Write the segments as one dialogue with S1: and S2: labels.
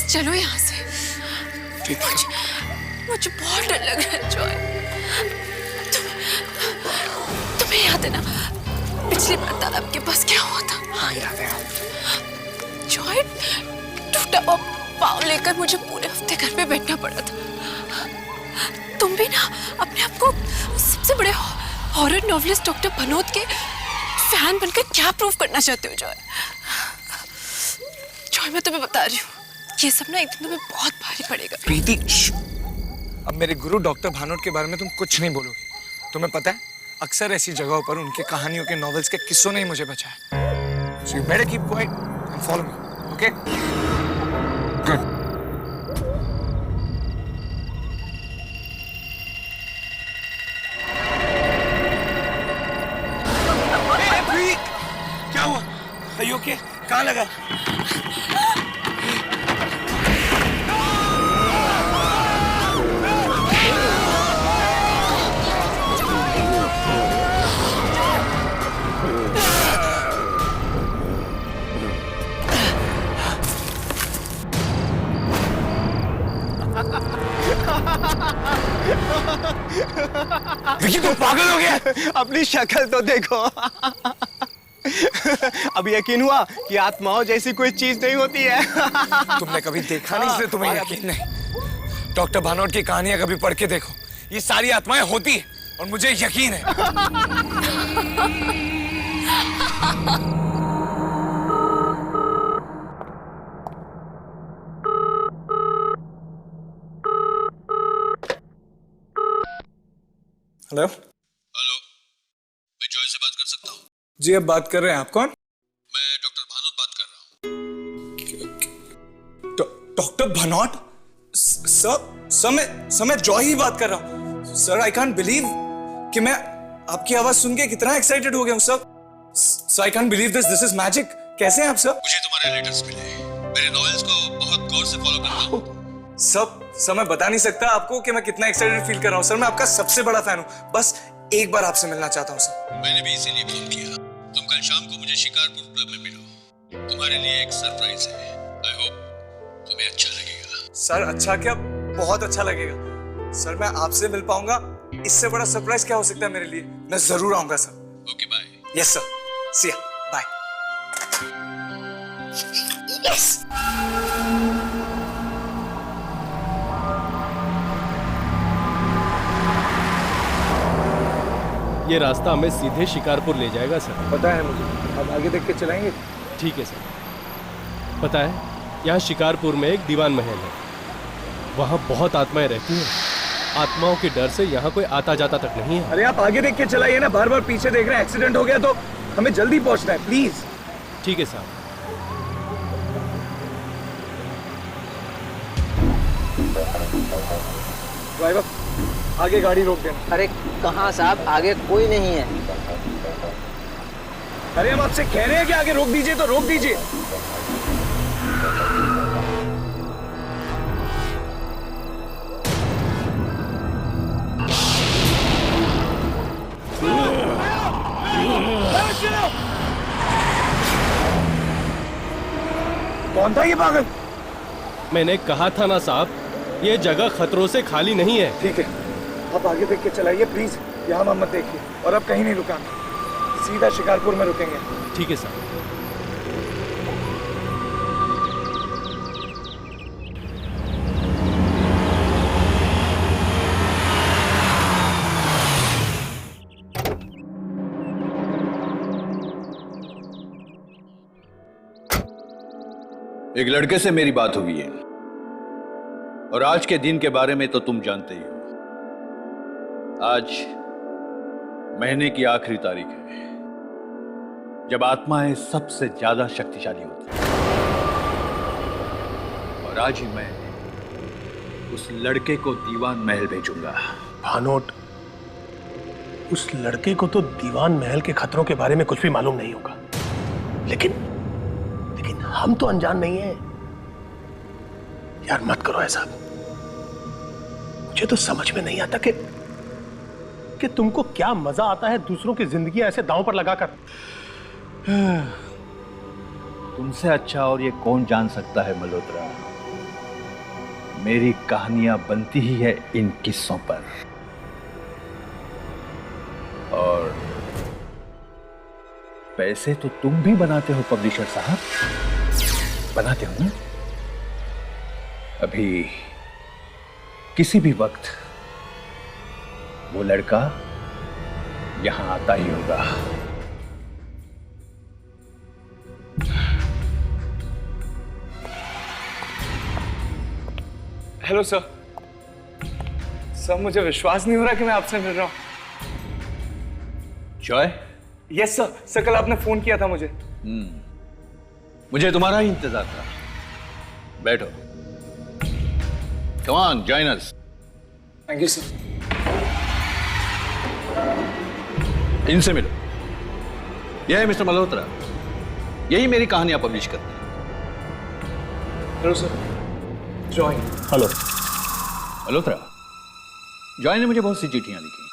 S1: चलो यहाँ से।
S2: ठीक है।
S1: मुझे बहुत डर लग रहा है जॉय। तुम्हें याद है ना पिछली बार तालाब के पास क्या हुआ था?
S2: हाँ याद है।
S1: जॉय टूटा हुआ पाँव लेकर मुझे पूरे हफ्ते घर पे बैठना पड़ा था। तुम भी ना अपने आप को सबसे बड़े हॉरर नॉवलिस्ट डॉक्टर भनोत के फैन बनकर क्या प्रूव करना चाहते हो जॉय? जॉय मैं तुम्हें बता रही हूँ ये सब ना एक दिन तुम्हें बहुत भारी पड़ेगा।
S2: प्रीति अब मेरे गुरु डॉक्टर भानोट के बारे में तुम कुछ नहीं बोलोगे। तुम्हें पता है अक्सर ऐसी जगहों पर उनके कहानियों के नॉवेल्स के किस्सों ने ही मुझे बचाया। So you better keep quiet and follow me, okay? Good. Hey, Preet! क्या हुआ? Are you okay? कहाँ लगा? विकी तुम पागल हो गया?
S3: अपनी शक्ल तो देखो। अब यकीन हुआ कि आत्माओं जैसी कोई चीज नहीं होती है।
S2: तुमने कभी देखा नहीं इसलिए तुम्हें यकीन नहीं। डॉक्टर भानोट की कहानियां कभी पढ़ के देखो, ये सारी आत्माएं होती है और मुझे यकीन है। हेलो
S4: हेलो, मैं जॉय से बात कर सकता हूँ?
S2: जी अब बात कर रहे हैं। आप कौन?
S4: मैं डॉक्टर भानोट बात कर रहा हूँ।
S2: डॉक्टर भानोट? सर मैं जॉय ही बात कर रहा हूँ। सर आई कांट बिलीव कि मैं आपकी आवाज सुन के कितना एक्साइटेड हो गया हूँ sir. I can't believe this is magic. कैसे हैं आप सर?
S4: मुझे तुम्हारे लेटर्स मिले, मेरे नॉवेल्स को बहुत गौर से फॉलो करता हूँ।
S2: सर मैं बता नहीं सकता आपको कि मैं कितना एक्साइटेड फील कर रहा हूँ सर। मैं आपका सबसे बड़ा फैन हूँ। बस एक बार आपसे मिलना चाहता हूँ सर।
S4: मैंने भी इसीलिए फोन किया। तुम कल शाम को मुझे शिकारपुर क्लब में मिलो, तुम्हारे लिए एक सरप्राइज है। आई होप तुम्हें अच्छा लगेगा।
S2: सर अच्छा क्या, बहुत अच्छा लगेगा सर। मैं आपसे मिल पाऊंगा, इससे बड़ा सरप्राइज क्या हो सकता है मेरे लिए। मैं जरूर आऊंगा sir.
S4: Okay bye.
S2: Yes sir, see ya, bye. Yes
S5: ये रास्ता हमें सीधे शिकारपुर ले जाएगा सर।
S2: पता है मुझे। अब आगे देख के चलाएंगे।
S5: ठीक है सर। पता है यहाँ शिकारपुर में एक दीवान महल है, वहाँ बहुत आत्माएं रहती हैं। आत्माओं के डर से यहाँ कोई आता जाता तक नहीं है।
S2: अरे आप आगे देख के चलाइए ना, बार बार पीछे देख रहे हैं। एक्सीडेंट हो गया तो हमें जल्दी पहुंचना है, प्लीज।
S5: ठीक है साहब।
S2: ड्राइवर आगे गाड़ी रोक देना।
S6: अरे कहाँ साहब, आगे कोई नहीं है।
S2: अरे हम आपसे कह रहे हैं कि आगे रोक दीजिए तो रोक दीजिए। कौन था ये पागल?
S5: मैंने कहा था ना साहब, ये जगह खतरों से खाली नहीं है।
S2: ठीक है, आप आगे देख के चलाइए प्लीज। यहाँ मत देखिए और अब कहीं नहीं रुकाना, सीधा शिकारपुर में रुकेंगे।
S5: ठीक है साहब।
S4: एक लड़के से मेरी बात हुई है और आज के दिन के बारे में तो तुम जानते ही हो। आज महीने की आखिरी तारीख है जब आत्माएं सबसे ज्यादा शक्तिशाली होती हैं, और आज ही मैं उस लड़के को दीवान महल भेजूंगा।
S3: भानोट, उस लड़के को तो दीवान महल के खतरों के बारे में कुछ भी मालूम नहीं होगा, लेकिन हम तो अनजान नहीं हैं। यार मत करो ऐसा। मुझे तो समझ में नहीं आता कि तुमको क्या मजा आता है दूसरों की जिंदगी ऐसे दांव पर लगाकर।
S4: तुमसे अच्छा और ये कौन जान सकता है मल्होत्रा मेरी कहानियां बनती ही है इन किस्सों पर। और पैसे तो तुम भी बनाते हो पब्लिशर साहब, बनाते हो ना? अभी किसी भी वक्त वो लड़का यहां आता ही होगा।
S2: Hello sir. सर मुझे विश्वास नहीं हो रहा कि मैं आपसे मिल रहा हूँ।
S4: Joy,
S2: yes sir. सर कल आपने फोन किया था मुझे।
S4: मुझे तुम्हारा ही इंतजार था। बैठो। Come on, join us.
S2: Thank you sir.
S4: इनसे मिलो। यह है मिस्टर मल्होत्रा, यही मेरी कहानियां पब्लिश करते हैं।
S2: Hello sir. Join.
S3: Hello.
S4: Malhotra, Joy ने मुझे बहुत सी चिट्ठियां लिखी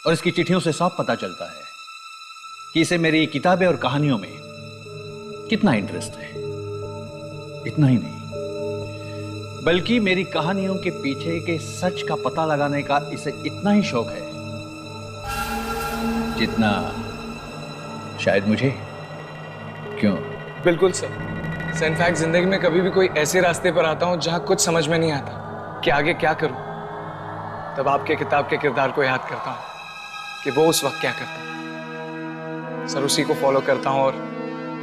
S4: और इसकी चिट्ठियों से साफ पता चलता है कि इसे मेरी किताबें और कहानियों में कितना इंटरेस्ट है। इतना ही नहीं, बल्कि मेरी कहानियों के पीछे के सच का पता लगाने का इसे इतना ही शौक है जितना शायद मुझे। क्यों?
S2: बिल्कुल सर। इनफैक्ट जिंदगी में कभी भी कोई ऐसे रास्ते पर आता हूं जहां कुछ समझ में नहीं आता कि आगे क्या करूं, तब आपके किताब के किरदार को याद करता हूं कि वो उस वक्त क्या करता। सर उसी को फॉलो करता हूं और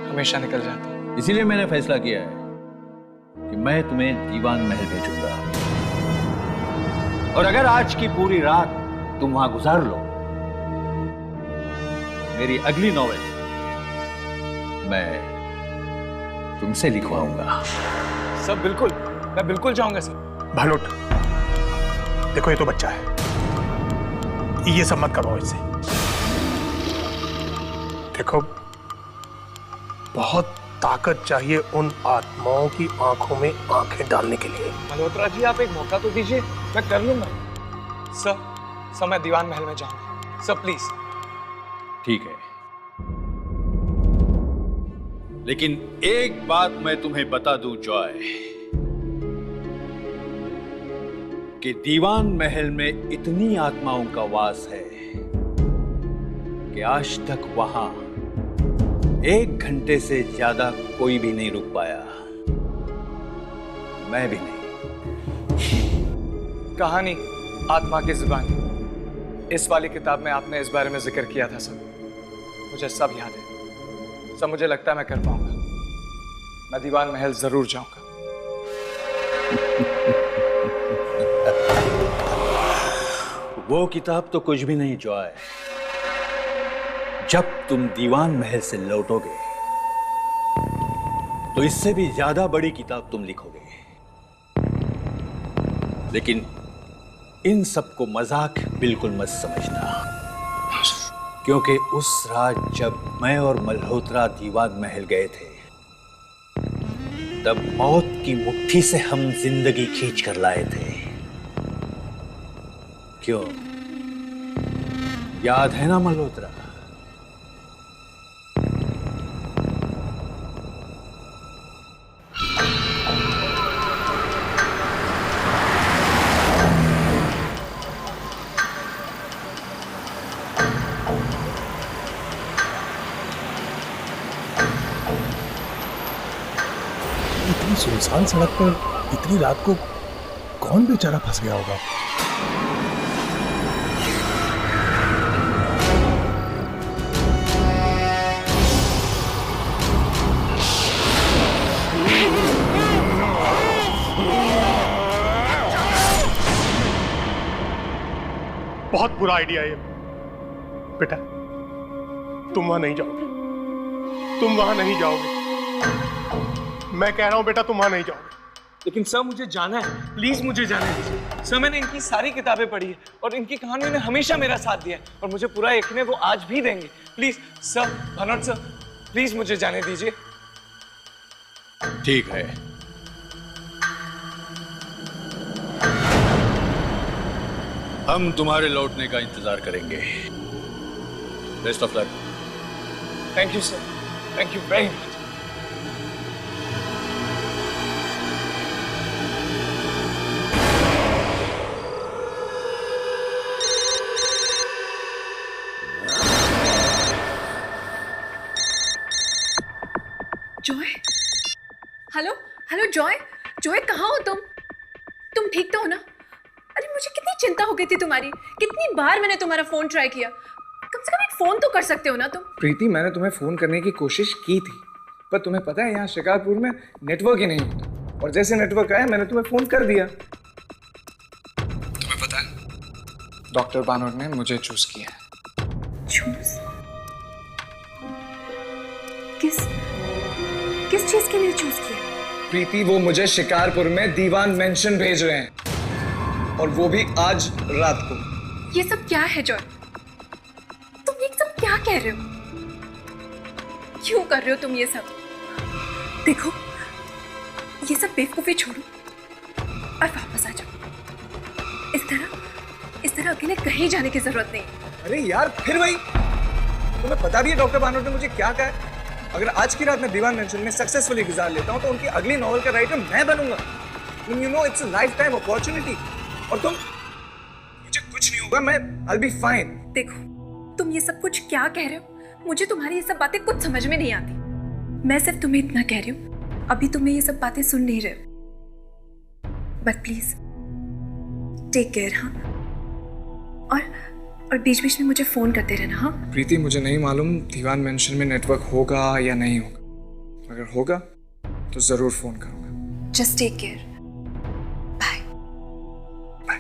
S2: हमेशा निकल जाता हूं।
S4: इसीलिए मैंने फैसला किया है कि मैं तुम्हें दीवान महल भेजूंगा, और अगर आज की पूरी रात तुम वहां गुजार लो, मेरी अगली नॉवेल मैं तुमसे लिखवाऊंगा।
S2: सर बिल्कुल, मैं बिल्कुल जाऊंगा सर।
S3: भानुट, देखो ये तो बच्चा है, ये सब मत करो इससे। देखो, बहुत ताकत चाहिए उन आत्माओं की आंखों में आंखें डालने के लिए।
S2: मल्होत्रा जी आप एक मौका तो दीजिए, मैं कर लूंगा। सर मैं दीवान महल में जाऊंगा सर, प्लीज।
S4: ठीक है, लेकिन एक बात मैं तुम्हें बता दूं जॉय, कि दीवान महल में इतनी आत्माओं का वास है कि आज तक वहां 1 घंटे से ज्यादा कोई भी नहीं रुक पाया, मैं भी नहीं।
S2: कहानी आत्मा की जुबानी, इस वाली किताब में आपने इस बारे में जिक्र किया था सर, मुझे सब याद है सर। मुझे लगता है मैं कर पाऊंगा, मैं दीवान महल जरूर जाऊंगा।
S4: वो किताब तो कुछ भी नहीं जॉय, जब तुम दीवान महल से लौटोगे तो इससे भी ज्यादा बड़ी किताब तुम लिखोगे। लेकिन इन सबको मजाक बिल्कुल मत समझना, क्योंकि उस रात जब मैं और मल्होत्रा दीवान महल गए थे, तब मौत की मुट्ठी से हम जिंदगी खींच कर लाए थे। क्यों, याद है ना मल्होत्रा?
S3: इतनी सुनसान सड़क पर इतनी रात को कौन बेचारा फंस गया होगा? बहुत बुरा आइडिया है ये। बेटा, तुम वहां नहीं जाओगे, तुम वहां नहीं जाओगे। मैं कह रहा हूं बेटा, तुम वहां नहीं जाओगे।
S2: लेकिन सर मुझे जाना है, प्लीज मुझे जाने दीजिए सर। मैंने इनकी सारी किताबें पढ़ी है और इनकी कहानियों ने हमेशा मेरा साथ दिया है, और मुझे पूरा यकीन है वो आज भी देंगे। Please sir, Bhanot sir, please मुझे जाने दीजिए।
S4: ठीक है, हम तुम्हारे लौटने का इंतजार करेंगे। Best of luck.
S2: Thank you sir, thank you very much.
S1: Joy, hello hello Joy, Joy कहाँ हो तुम ठीक तो हो ना? अरे मुझे कितनी चिंता हो गई थी तुम्हारी, कितनी बार मैंने तुम्हारा फोन ट्राई किया। कम से कम एक फोन तो कर सकते हो ना तुम।
S2: प्रीति, मैंने तुम्हें फोन करने की कोशिश की थी, पर तुम्हें पता है यहाँ शिकारपुर में नेटवर्क ही नहीं होता, और जैसे नेटवर्क आया मैंने तुम्हें फोन कर दिया। तुम्हें पता है डॉक्टर बानोट ने मुझे चूज किया है।
S1: चूज? किस चीज के लिए चूज किया?
S2: प्रीति, वो मुझे शिकारपुर में दीवान मेंशन भेज रहे हैं, और वो भी आज रात को।
S1: ये सब क्या है जॉय? तुम ये सब क्या कह रहे हो? क्यों कर रहे हो तुम ये सब? देखो, ये सब बेवकूफी छोड़ो और वापस आ जाओ। इस तरह अकेले कहीं जाने की जरूरत नहीं।
S2: अरे यार, फिर वही। तुम्हें पता भी है डॉक्टर बानोट ने मुझे क्या कहा है? अगर आज की रात मैं दीवान मेंशन में सक्सेसफुली गुजार लेता हूँ तो उनकी अगली नॉवल का राइटर मैं बनूंगा। You know, it's a life time opportunity. और मुझे कुछ नहीं होगा, मैं I'll be fine।
S1: देखो, तुम ये सब कुछ क्या कह रहे हो? मुझे तुम्हारी ये सब बातें कुछ समझ में नहीं आती। मैं सिर्फ तुम्हें इतना कह रही हूँ, अभी तुम्हें ये सब बातें सुन नहीं रहे हो। But please take care. हाँ, और बीच बीच में मुझे फोन करते रहना। हाँ
S2: प्रीति, मुझे नहीं मालूम दीवान मेंशन में नेटवर्क होगा या नहीं होगा। अगर होगा तो जरूर फोन करूंगा।
S1: Just take care. Bye.
S2: Bye.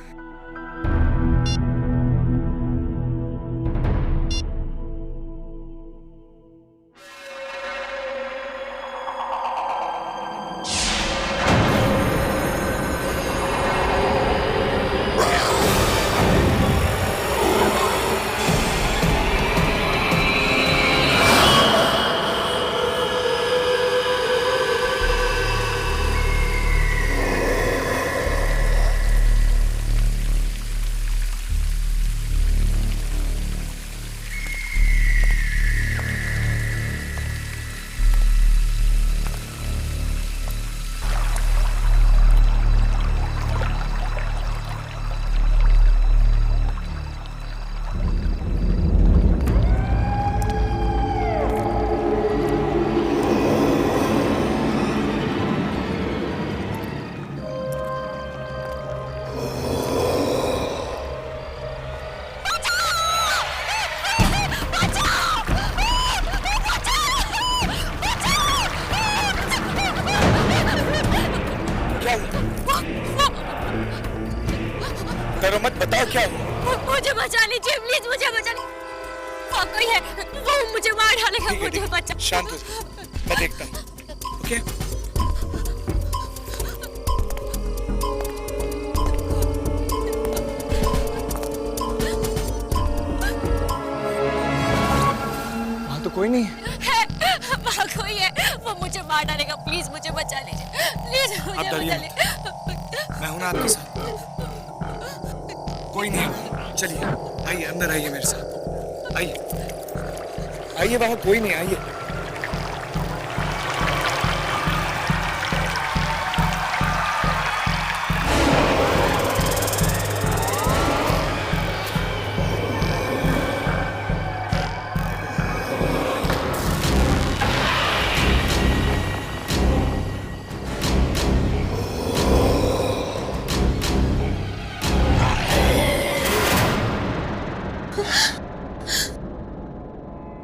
S2: डरो मत, बताओ क्या हुआ?
S1: मुझे बचा लीजिए प्लीज, मुझे बचा लीजिए। वहाँ कोई है, वो मुझे मार डालेगा। मुझे बचा।
S2: शांत हो जाओ, मैं देखता हूँ। ओके? वहाँ तो कोई नहीं है।
S1: वहाँ कोई है, वो मुझे मार डालेगा। प्लीज मुझे बचा लीजिए, प्लीज मुझे बचा लीजिए।
S2: मैं हूं ना आपके साथ। कोई नहीं है, चलिए आइए, अंदर आइए मेरे साथ। आइए आइए, वहां कोई नहीं, आइए।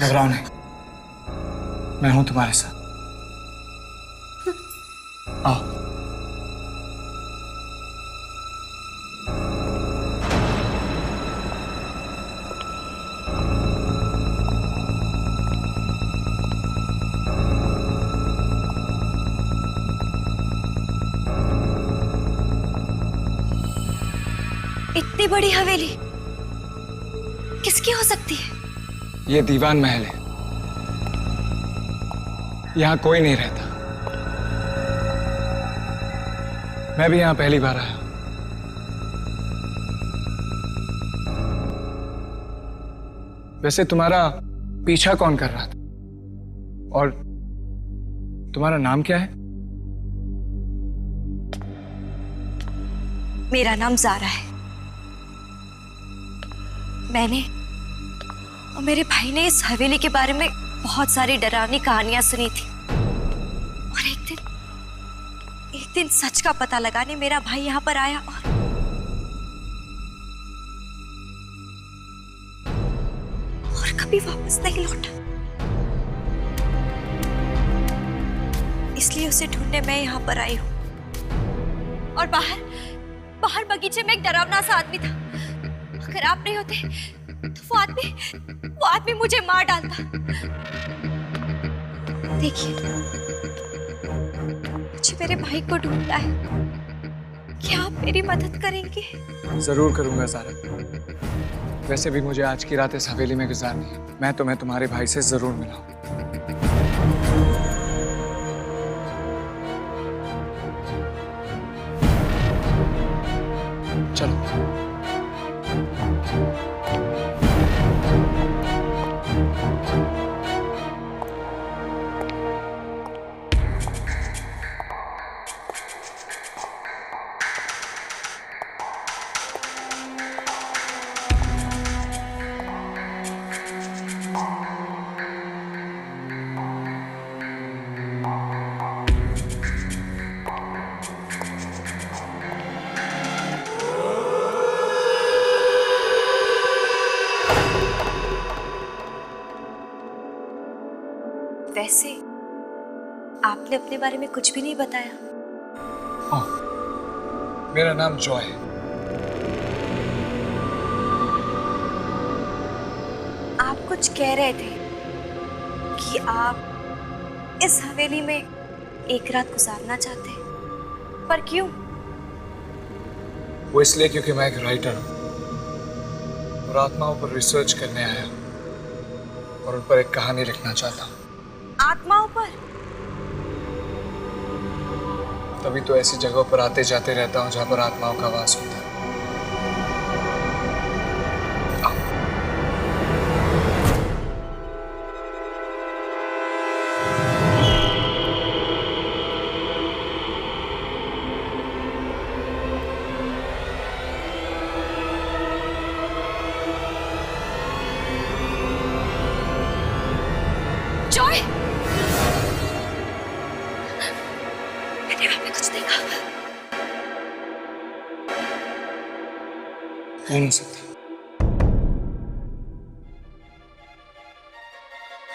S2: घबराओ नहीं, मैं हूं तुम्हारे साथ। आओ।
S1: इतनी बड़ी हवेली किसकी हो सकती है?
S2: ये दीवान महल है, यहाँ कोई नहीं रहता। मैं भी यहाँ पहली बार आया। वैसे तुम्हारा पीछा कौन कर रहा था? और तुम्हारा नाम क्या है?
S1: मेरा नाम ज़ारा है। मैंने और मेरे भाई ने इस हवेली के बारे में बहुत सारी डरावनी कहानियां सुनी थी।
S7: दिन सच का पता लगाने मेरा भाई यहाँ पर आया और कभी वापस नहीं लौटा। इसलिए उसे ढूंढने मैं यहाँ पर आई हूँ। और बाहर बगीचे में एक डरावना सा आदमी था। अगर आप नहीं होते तो वो आदमी मुझे मार डालता। देखिए, मुझे मेरे भाई को ढूंढना है। क्या आप मेरी मदद करेंगे?
S2: जरूर करूंगा सारा। वैसे भी मुझे आज की रात इस हवेली में गुजारनी है। मैं तुम्हारे भाई से जरूर मिलाऊं। चलो।
S7: वैसे आपने अपने बारे में कुछ भी नहीं बताया।
S2: ओह, मेरा नाम जॉय है।
S7: आप कुछ कह रहे थे कि आप इस हवेली में एक रात गुजारना चाहते हैं, पर क्यों?
S2: वो इसलिए क्योंकि मैं एक राइटर हूँ और आत्माओं पर रिसर्च करने आया और उन पर एक कहानी लिखना चाहता हूँ।
S7: आत्माओं पर?
S2: तभी तो ऐसी जगहों पर आते जाते रहता हूँ जहाँ पर आत्माओं का वास होता है।
S7: जॉय, मैंने वहां पे कुछ देखा।
S2: कौन हो सकता है?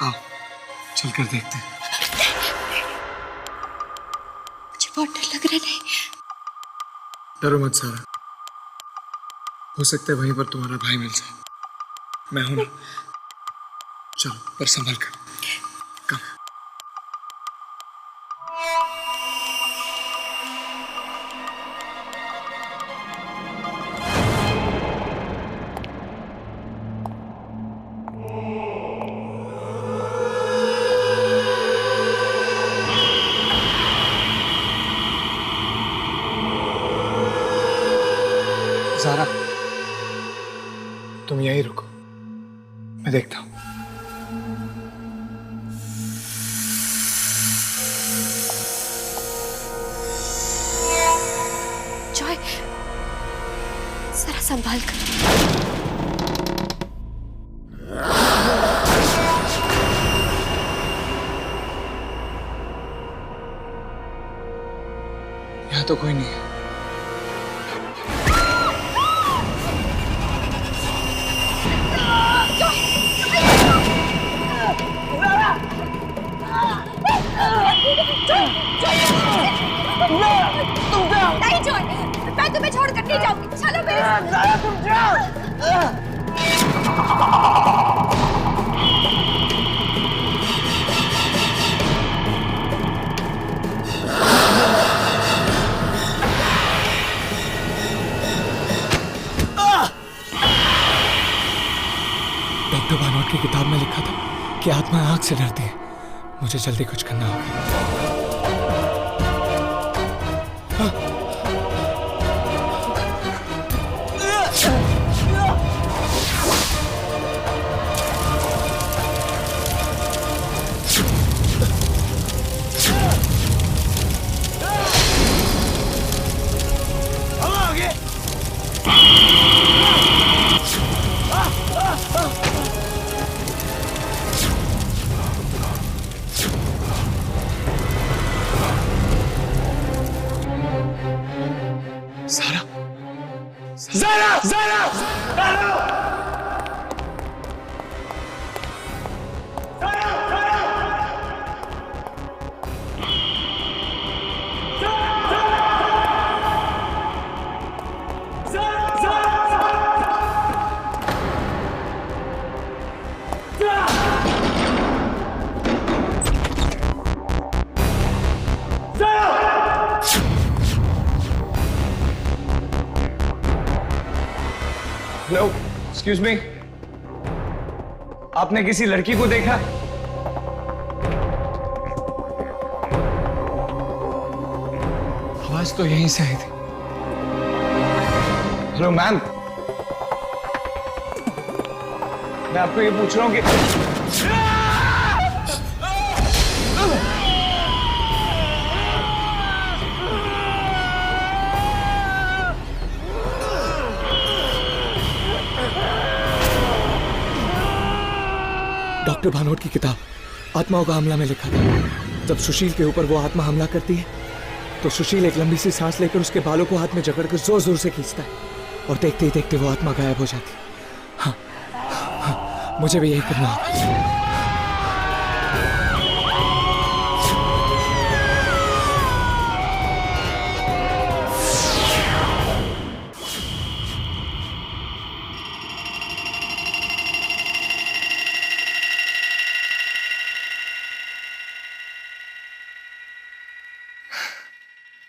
S2: आओ, चलकर देखते हैं।
S7: मुझे बहुत डर लग रहा है।
S2: डरो मत सारा, हो सकता है वहीं पर तुम्हारा भाई मिल जाए। मैं हूं ना। चलो, पर संभल कर। कम। ज़ारा, तुम यहीं रुको, मैं देखता हूँ।
S7: जॉय, जरा संभाल कर।
S2: यहाँ तो कोई नहीं है।
S7: नहीं जॉय, मैं तुम्हें छोड़कर नहीं जाऊंगी। चलो मेरे साथ। तुम जाओ।
S2: डॉक्टर भानोट की किताब में लिखा था कि आत्मा आग से डरती है। मुझे जल्दी कुछ करना होगा। हेलो, एक्सक्यूज मी, आपने किसी लड़की को देखा? आवाज तो यहीं से आई थी। हेलो मैम, मैं आपको ये पूछ रहा हूँ कि डॉक्टर भानोट की किताब आत्माओं का हमला में लिखा था, जब सुशील के ऊपर वो आत्मा हमला करती है तो सुशील एक लंबी सी सांस लेकर उसके बालों को हाथ में जकड़कर जोर जोर से खींचता है और देखते ही देखते वो आत्मा गायब हो जाती है। हाँ, हाँ, मुझे भी यही करना होगा।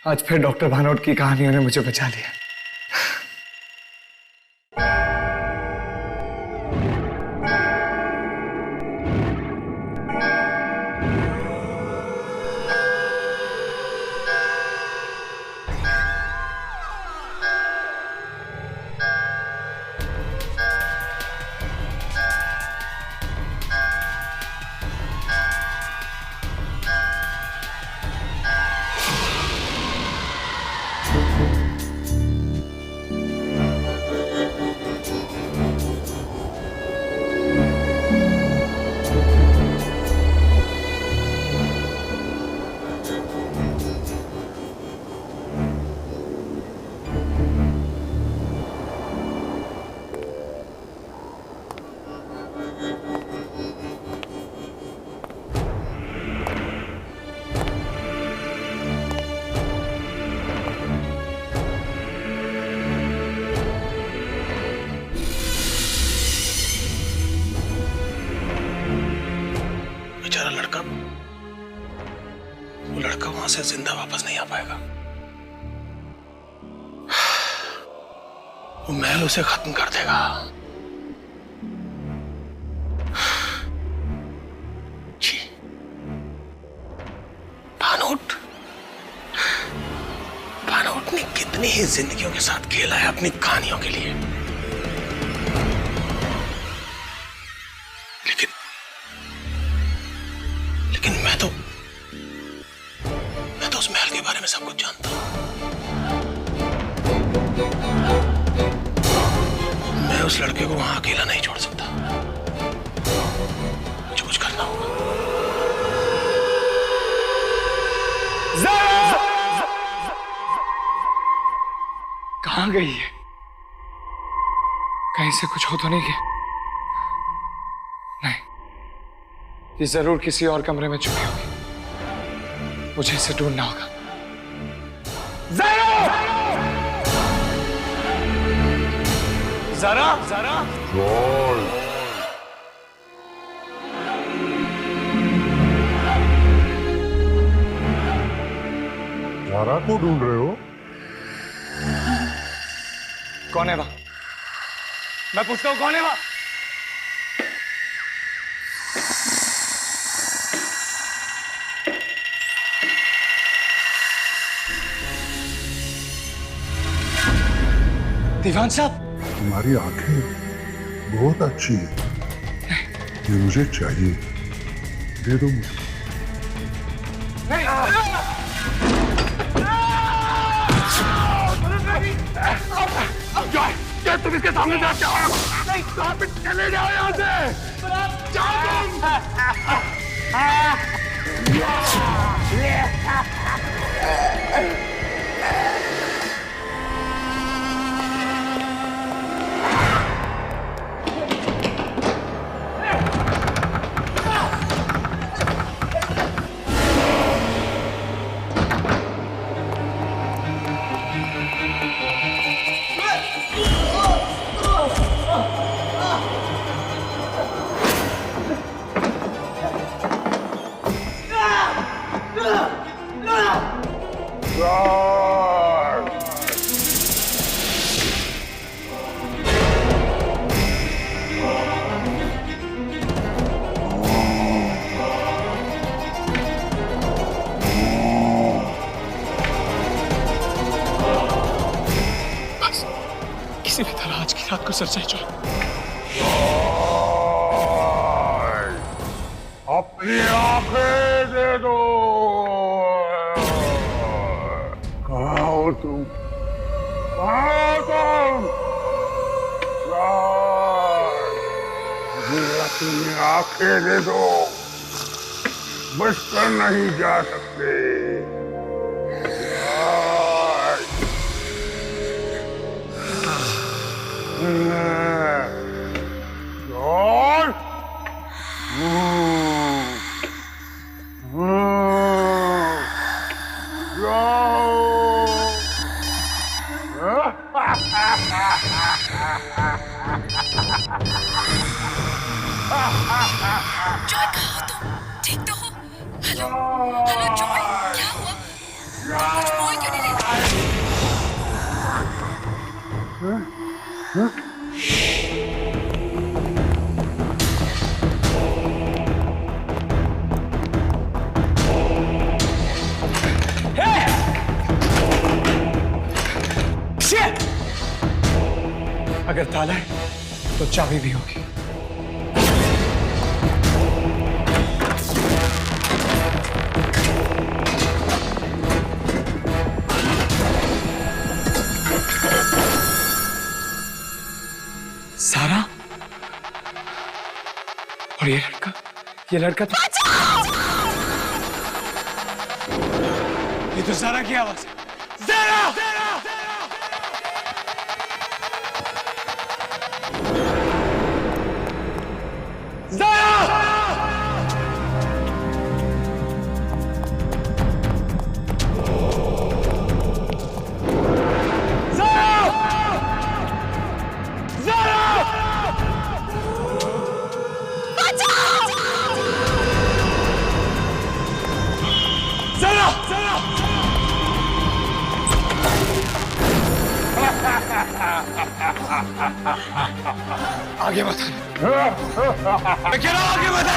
S2: आज फिर डॉक्टर भानोट की कहानियों ने मुझे बचा लिया।
S3: बेचारा लड़का, वो लड़का वहां से जिंदा वापस नहीं आ पाएगा। वो महल उसे खत्म कर देगा। जी, भानोट ने कितनी ही जिंदगियों के साथ खेला है अपनी कहानियों के लिए, लेकिन मैं तो उस महल के बारे में सब कुछ जानता हूं। मैं उस लड़के को वहां अकेला नहीं छोड़ सकता। मुझे कुछ करना होगा।
S2: कहां गई है? कहीं से कुछ हो तो नहीं गया? नहीं, ये जरूर किसी और कमरे में छुपी होगी। मुझे इसे ढूंढना होगा। ज़रा, ज़रा,
S8: ज़ारा को ढूंढ रहे हो?
S2: कौन है वह? मैं पूछता हूं कौन है वह? दीवान साहब,
S8: तुम्हारी आंखें बहुत अच्छी है, ये मुझे चाहिए, दे दो मुझे।
S3: क्या तुम इसके सामने जाते हो? नहीं, कहां पे चले जाओ यहाँ से? जाओ तुम।
S2: बस किसी भी तरह आज की रात को सर चाहिए।
S8: अपनी आंखें दे दो। कहाँ हो तुम? कहाँ हो तुम? मुझे अपनी आंखें दे दो, बचकर नहीं जा सकते। और
S1: जॉय कहाँ हो तुम? ठीक तो हो? हेलो हेलो जॉय, क्या हुआ? तुम कुछ बोल क्यों नहीं रहे?
S2: अगर ताला है तो चाबी भी होगी। सारा और ये लड़का तो ये तो सारा की आवाज है। सारा! आगे मत मैं कह रहा हूं आगे मत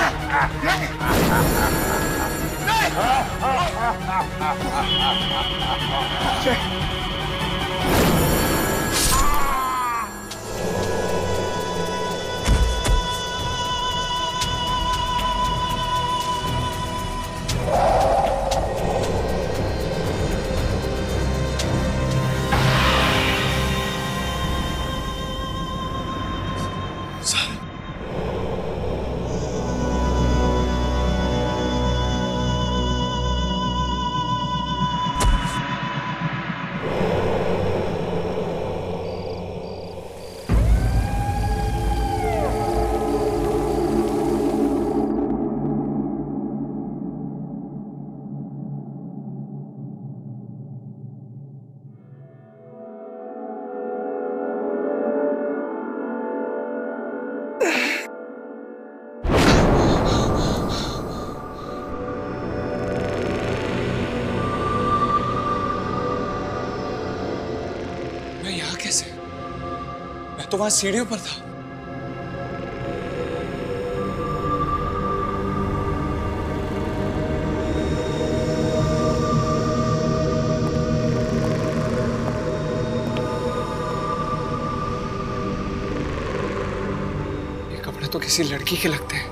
S2: मैं यहाँ कैसे? मैं तो वहां सीढ़ियों पर था। ये कपड़े तो किसी लड़की के लगते हैं।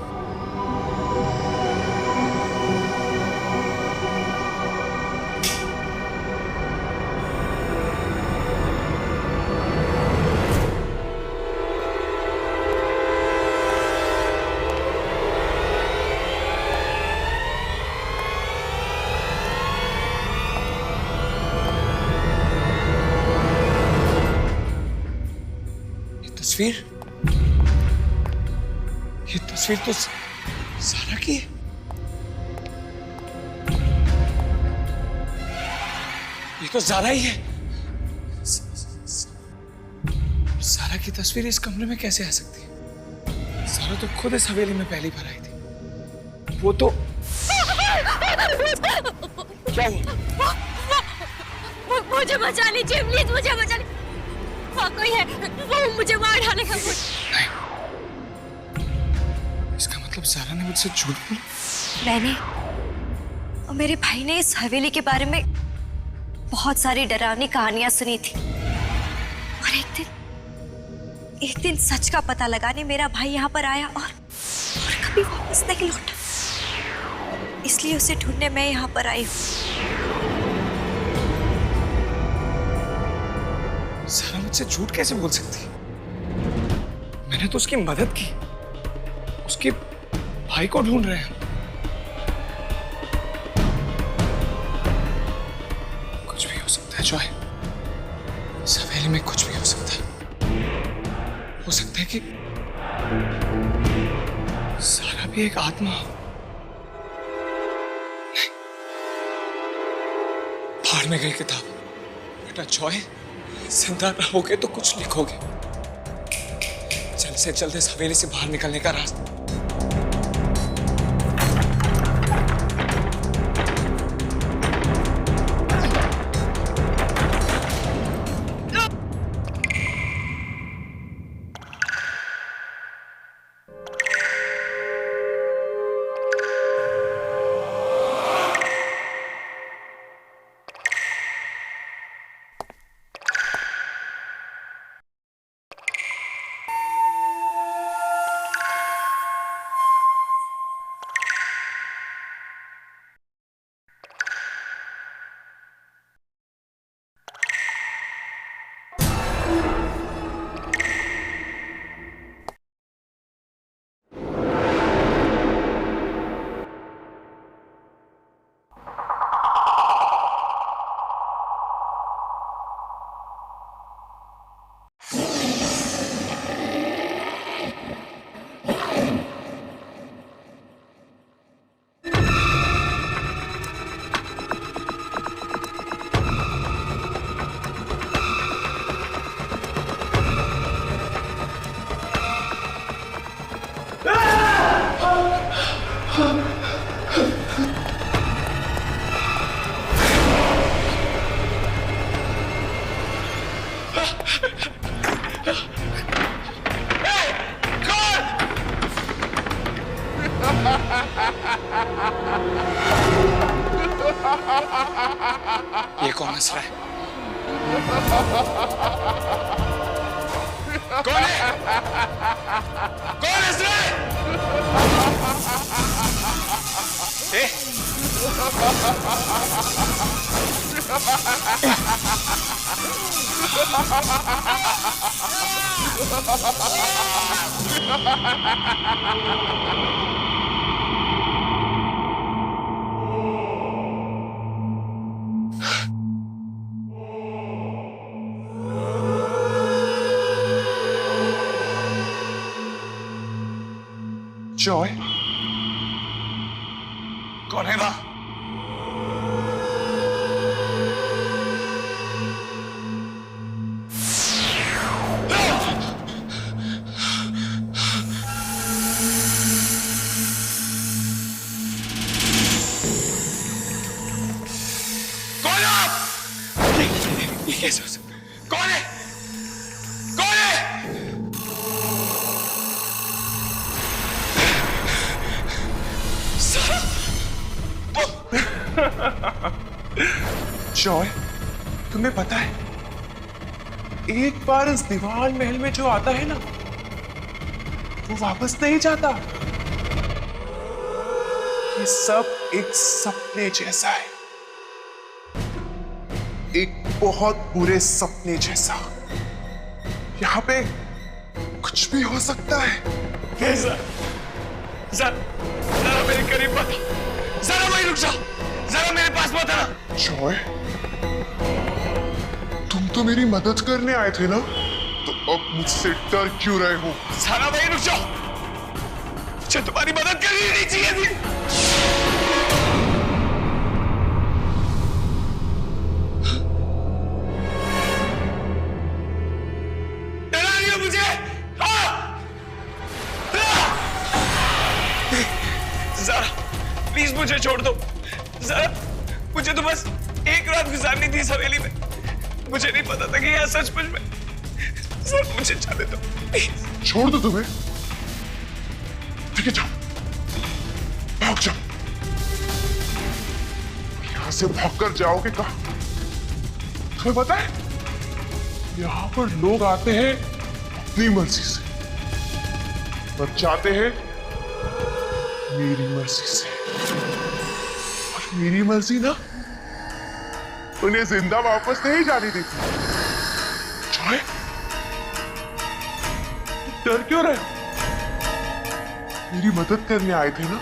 S2: ये तस्वीर तो सारा की है। ये तो सारा ही है। सारा की तस्वीर इस कमरे में कैसे आ सकती है? सारा तो खुद इस हवेली में पहली बार आई थी। वो तो क्या हुआ?
S7: मुझे बचा लीजिए प्लीज, मुझे बचा लीजिए। वहाँ कोई है, वो मुझे मार डालेगा।
S2: नहीं, इसका मतलब ज़ारा ने मुझसे झूठ बोला।
S7: मैंने और मेरे भाई ने इस हवेली के बारे में बहुत सारी डरावनी कहानियां सुनी थी, और एक दिन सच का पता लगाने मेरा भाई यहाँ पर आया और कभी वापस नहीं लौटा। इसलिए उसे ढूंढने मैं यहाँ पर आई हूँ।
S2: ज़ारा मुझसे झूठ कैसे बोल सकती? मैंने तो उसकी मदद की, उसके भाई को ढूंढ रहे हैं। कुछ भी हो सकता है जॉय, इस हवेली में कुछ भी हो सकता है। हो सकता है कि ज़ारा भी एक आत्मा हो। नहीं, फाड़ में गई किताब। बेटा जॉय, जिंदा रहोगे तो कुछ लिखोगे। जल्द से जल्द इस हवेली से बाहर निकलने का रास्ता। ये कौन हंस रहा है? कौन है? कौन हंस रहा है? ए? जॉय, कौन है वहां? कौन है आप? ये कैसे हो सकता है? कौन है? कौन है?
S9: जॉय, तुम्हें पता है, एक बार इस दीवान महल में जो आता है ना, वो वापस नहीं जाता। ये सब एक सपने जैसा है, एक बहुत बुरे सपने जैसा। यहाँ पे कुछ भी हो सकता है।
S2: जरा मेरे करीब मत, जरा वहीं रुक जाओ, जरा मेरे पास मत आना।
S8: जॉय, तुम तो मेरी मदद करने आए थे ना, तो अब मुझसे डर क्यों रहे हो?
S2: जरा वहीं रुक जाओ, मुझे तुम्हारी मदद करनी नहीं चाहिए थी। डरा रही हो मुझे? जरा प्लीज मुझे छोड़ दो, जरा मुझे तो बस एक रात गुजारनी थी इस हवेली में। मुझे नहीं पता था कि यह सचमुच में। सर मुझे जाने दो प्लीज।
S8: छोड़ दो तुम्हें। ठीक है, जाओ, भाग जाओ। यहां से भाग कर जाओगे कहां? तुम्हें पता है यहां पर लोग आते हैं अपनी मर्जी से और जाते हैं मेरी मर्जी से। और मेरी मर्जी ना उन्हें जिंदा वापस नहीं जाने देती। जॉय, डर क्यों रहे? मेरी मदद करने आए थे ना?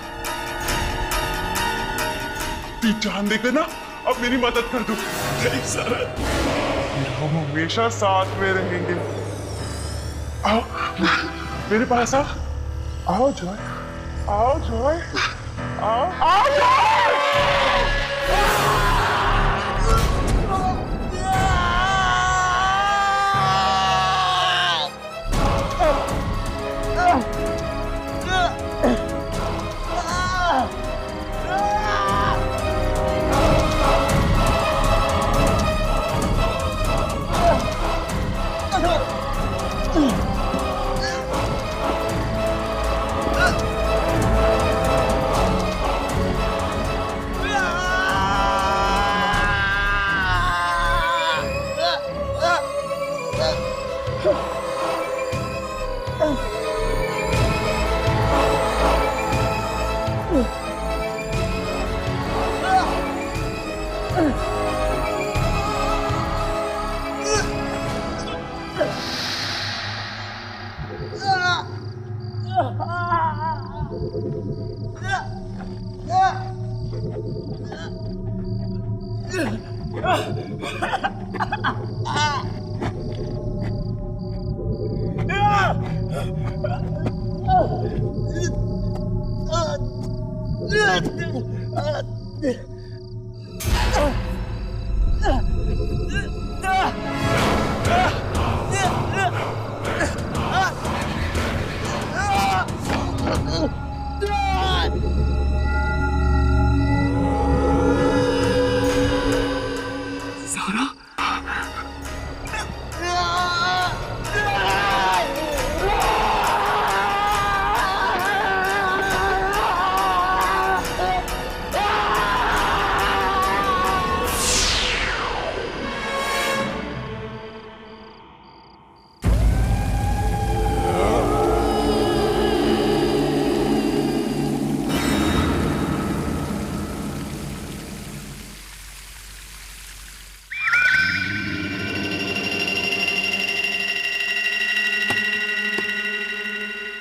S8: अपनी जान देकर ना अब मेरी मदद कर दो। नहीं सर, हम हमेशा साथ में रहेंगे। आओ मेरे पास आओ। आओ जॉय, आओ जॉय, आओ आओ जॉय।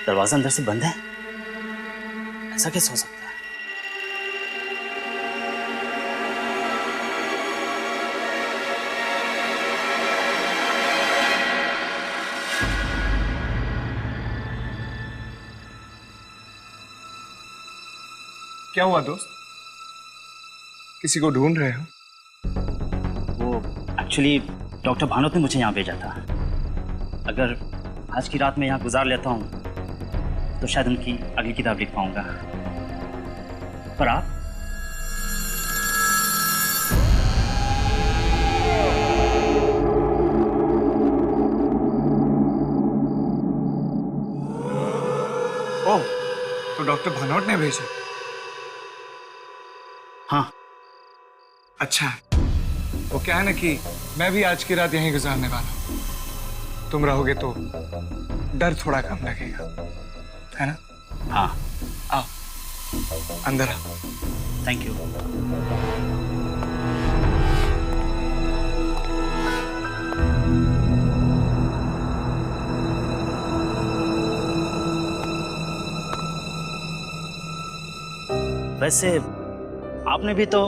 S6: दरवाजा अंदर से बंद है, ऐसा कैसे हो सकता है?
S2: क्या हुआ दोस्त? किसी को ढूंढ रहे हो?
S6: वो एक्चुअली डॉक्टर भानोत ने मुझे यहाँ भेजा था। अगर आज की रात में यहाँ गुजार लेता हूँ तो शायद उनकी अगली किताब लिख पाऊंगा। पर आप?
S2: ओह, तो डॉक्टर भानोट ने भेजा?
S6: हाँ।
S2: अच्छा, वो क्या है ना कि मैं भी आज की रात यहीं गुजारने वाला हूँ। तुम रहोगे तो डर थोड़ा कम लगेगा, है ना?
S6: हाँ।
S2: आओ, अंदर आओ।
S6: Thank you. वैसे आपने भी तो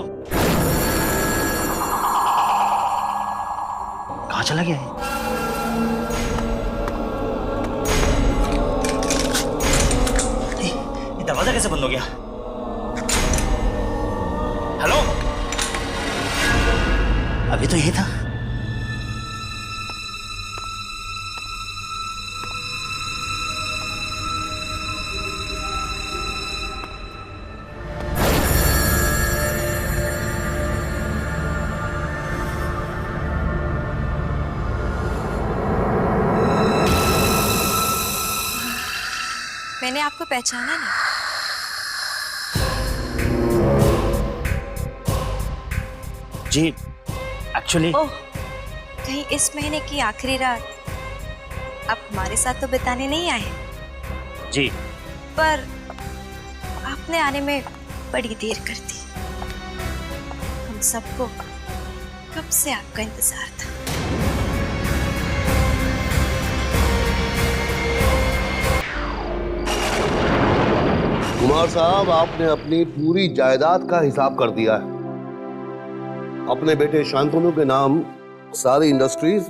S6: कहाँ चला गया है? दरवाजा कैसे बंद हो गया? हेलो, अभी तो यही था।
S7: मैंने आपको पहचाना नहीं।
S6: जी एक्चुअली
S7: ओह, कहीं इस महीने की आखिरी रात आप हमारे साथ तो बिताने नहीं आए हैं?
S6: जी
S7: पर आपने आने में बड़ी देर कर दी। हम सबको कब से आपका इंतजार था।
S10: कुमार साहब, आपने अपनी पूरी जायदाद का हिसाब कर दिया है। अपने बेटे शांतनु के नाम सारी इंडस्ट्रीज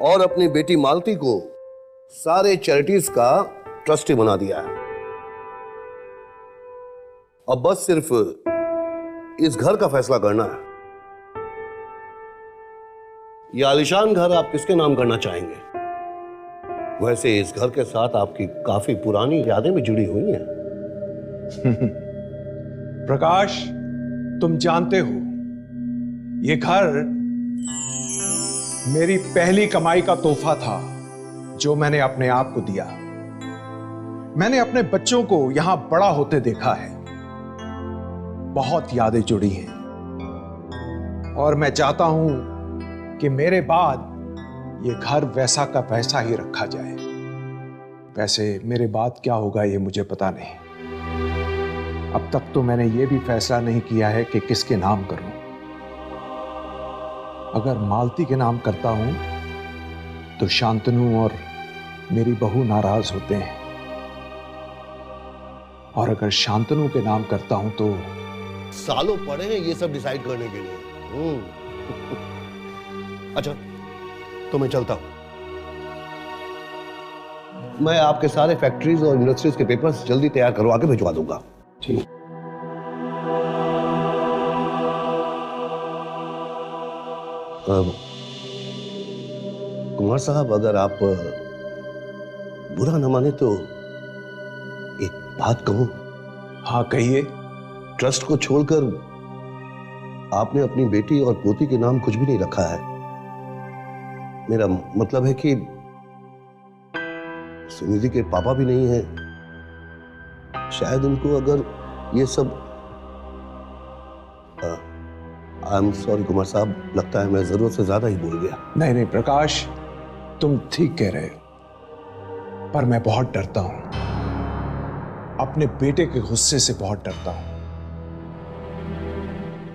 S10: और अपनी बेटी मालती को सारे चैरिटीज का ट्रस्टी बना दिया है। अब बस सिर्फ इस घर का फैसला करना है। यह आलीशान घर आप किसके नाम करना चाहेंगे? वैसे इस घर के साथ आपकी काफी पुरानी यादें भी जुड़ी हुई हैं।
S3: प्रकाश, तुम जानते हो ये घर मेरी पहली कमाई का तोहफा था जो मैंने अपने आप को दिया। मैंने अपने बच्चों को यहां बड़ा होते देखा है। बहुत यादें जुड़ी हैं और मैं चाहता हूं कि मेरे बाद ये घर वैसा का वैसा ही रखा जाए। वैसे मेरे बाद क्या होगा ये मुझे पता नहीं। अब तक तो मैंने ये भी फैसला नहीं किया है कि किसके नाम करूं। अगर मालती के नाम करता हूं तो शांतनु और मेरी बहू नाराज होते हैं, और अगर शांतनु के नाम करता हूं तो
S10: सालों पड़े हैं ये सब डिसाइड करने के लिए। अच्छा, तो मैं चलता हूं। मैं आपके सारे फैक्ट्रीज और इंडस्ट्रीज के पेपर्स जल्दी तैयार करवा के भिजवा दूंगा।
S3: ठीक।
S10: कुमार साहब, अगर आप बुरा न माने तो एक बात कहूं?
S3: हाँ, कहिए।
S10: ट्रस्ट को छोड़कर आपने अपनी बेटी और पोती के नाम कुछ भी नहीं रखा है। मेरा मतलब है कि सुनिधि के पापा भी नहीं हैं। शायद उनको अगर ये सब आई एम सॉरी कुमार साहब, लगता है मैं जरूरत से ज्यादा ही बोल गया।
S3: नहीं नहीं प्रकाश, तुम ठीक कह रहे हो, पर मैं बहुत डरता हूं। अपने बेटे के गुस्से से बहुत डरता हूं।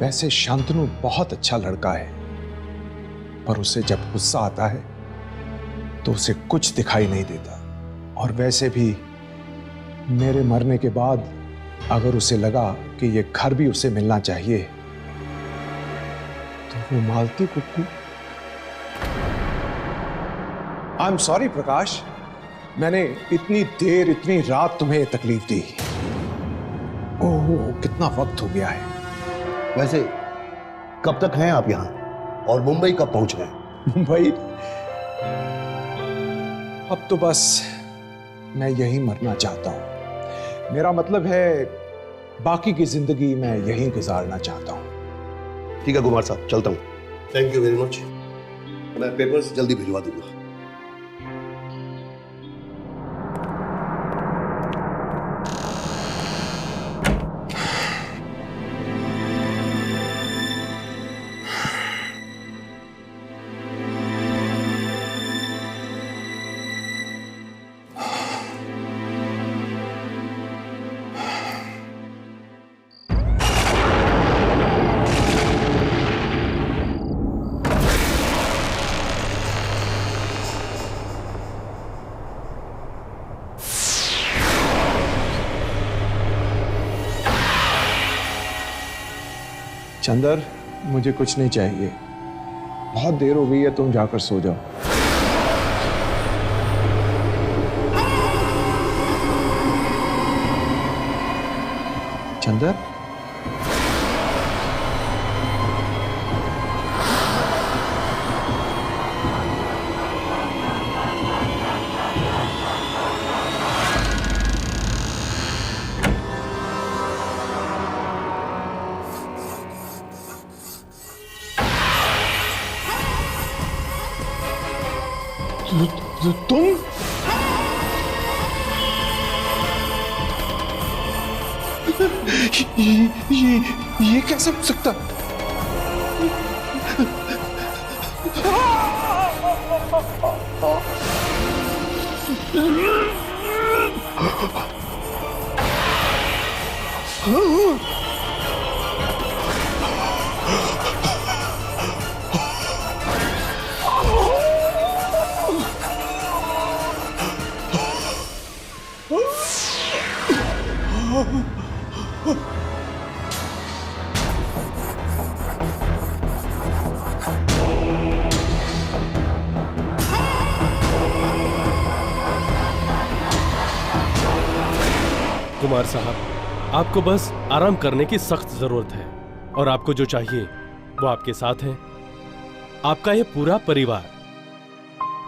S3: वैसे शांतनु बहुत अच्छा लड़का है, पर उसे जब गुस्सा आता है तो उसे कुछ दिखाई नहीं देता। और वैसे भी मेरे मरने के बाद अगर उसे लगा कि यह घर भी उसे मिलना चाहिए तो वो मालती को आई एम सॉरी प्रकाश, मैंने इतनी देर इतनी रात तुम्हें तकलीफ दी। ओह, कितना वक्त हो गया है।
S10: वैसे कब तक हैं आप यहाँ और मुंबई कब पहुंच गए?
S3: मुंबई? अब तो बस मैं यहीं मरना चाहता हूं। मेरा मतलब है बाकी की जिंदगी मैं यहीं गुजारना चाहता हूं।
S10: ठीक है कुमार साहब, चलता हूं। Thank you very much. मैं पेपर्स जल्दी भिजवा दूंगा।
S3: चंदर, मुझे कुछ नहीं चाहिए। बहुत देर हो गई है, तुम जाकर सो जाओ। चंदर, तुम
S9: ये कैसे हो सकता?
S5: कुमार साहब, आपको बस आराम करने की सख्त जरूरत है और आपको जो चाहिए वो आपके साथ है। आपका ये पूरा परिवार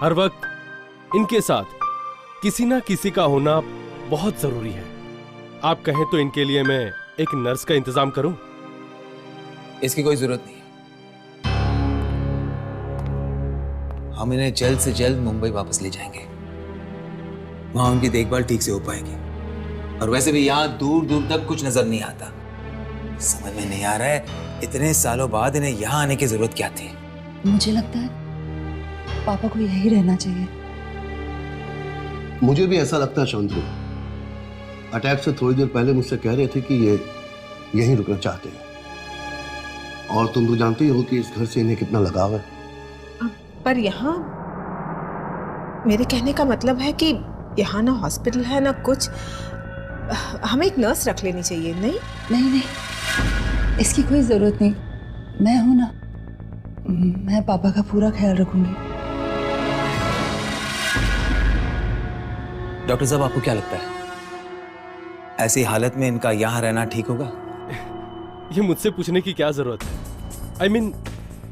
S5: हर वक्त इनके साथ किसी ना किसी का होना बहुत जरूरी है। आप कहें तो इनके लिए मैं एक नर्स का इंतजाम करूं?
S11: इसकी कोई जरूरत नहीं है। हम इन्हें जल्द से जल्द मुंबई वापस ले जाएंगे। वहां उनकी देखभाल ठीक से हो पाएगी। और वैसे भी यहाँ दूर दूर तक कुछ नजर नहीं आता। समझ में नहीं आ रहा है इतने सालों बाद इन्हें यहाँ आने की जरूरत क्या थी।
S12: मुझे लगता है पापा को यही रहना चाहिए।
S10: मुझे भी ऐसा लगता है शांतनु। अटैक से थोड़ी देर पहले मुझसे कह रहे थे कि ये यहीं रुकना चाहते हैं। और तुम तो जानती हो कि इस घर से इन्हें कितना लगाव है।
S13: पर यहाँ मेरे कहने का मतलब है कि यहाँ ना हॉस्पिटल है ना कुछ। हमें एक नर्स रख लेनी चाहिए। नहीं
S12: नहीं नहीं, इसकी कोई जरूरत नहीं। मैं हूं ना, मैं पापा का पूरा ख्याल रखूंगी।
S11: डॉक्टर साहब, आपको क्या लगता है ऐसी हालत में इनका यहाँ रहना ठीक होगा?
S5: ये मुझसे पूछने की क्या जरूरत है? I mean,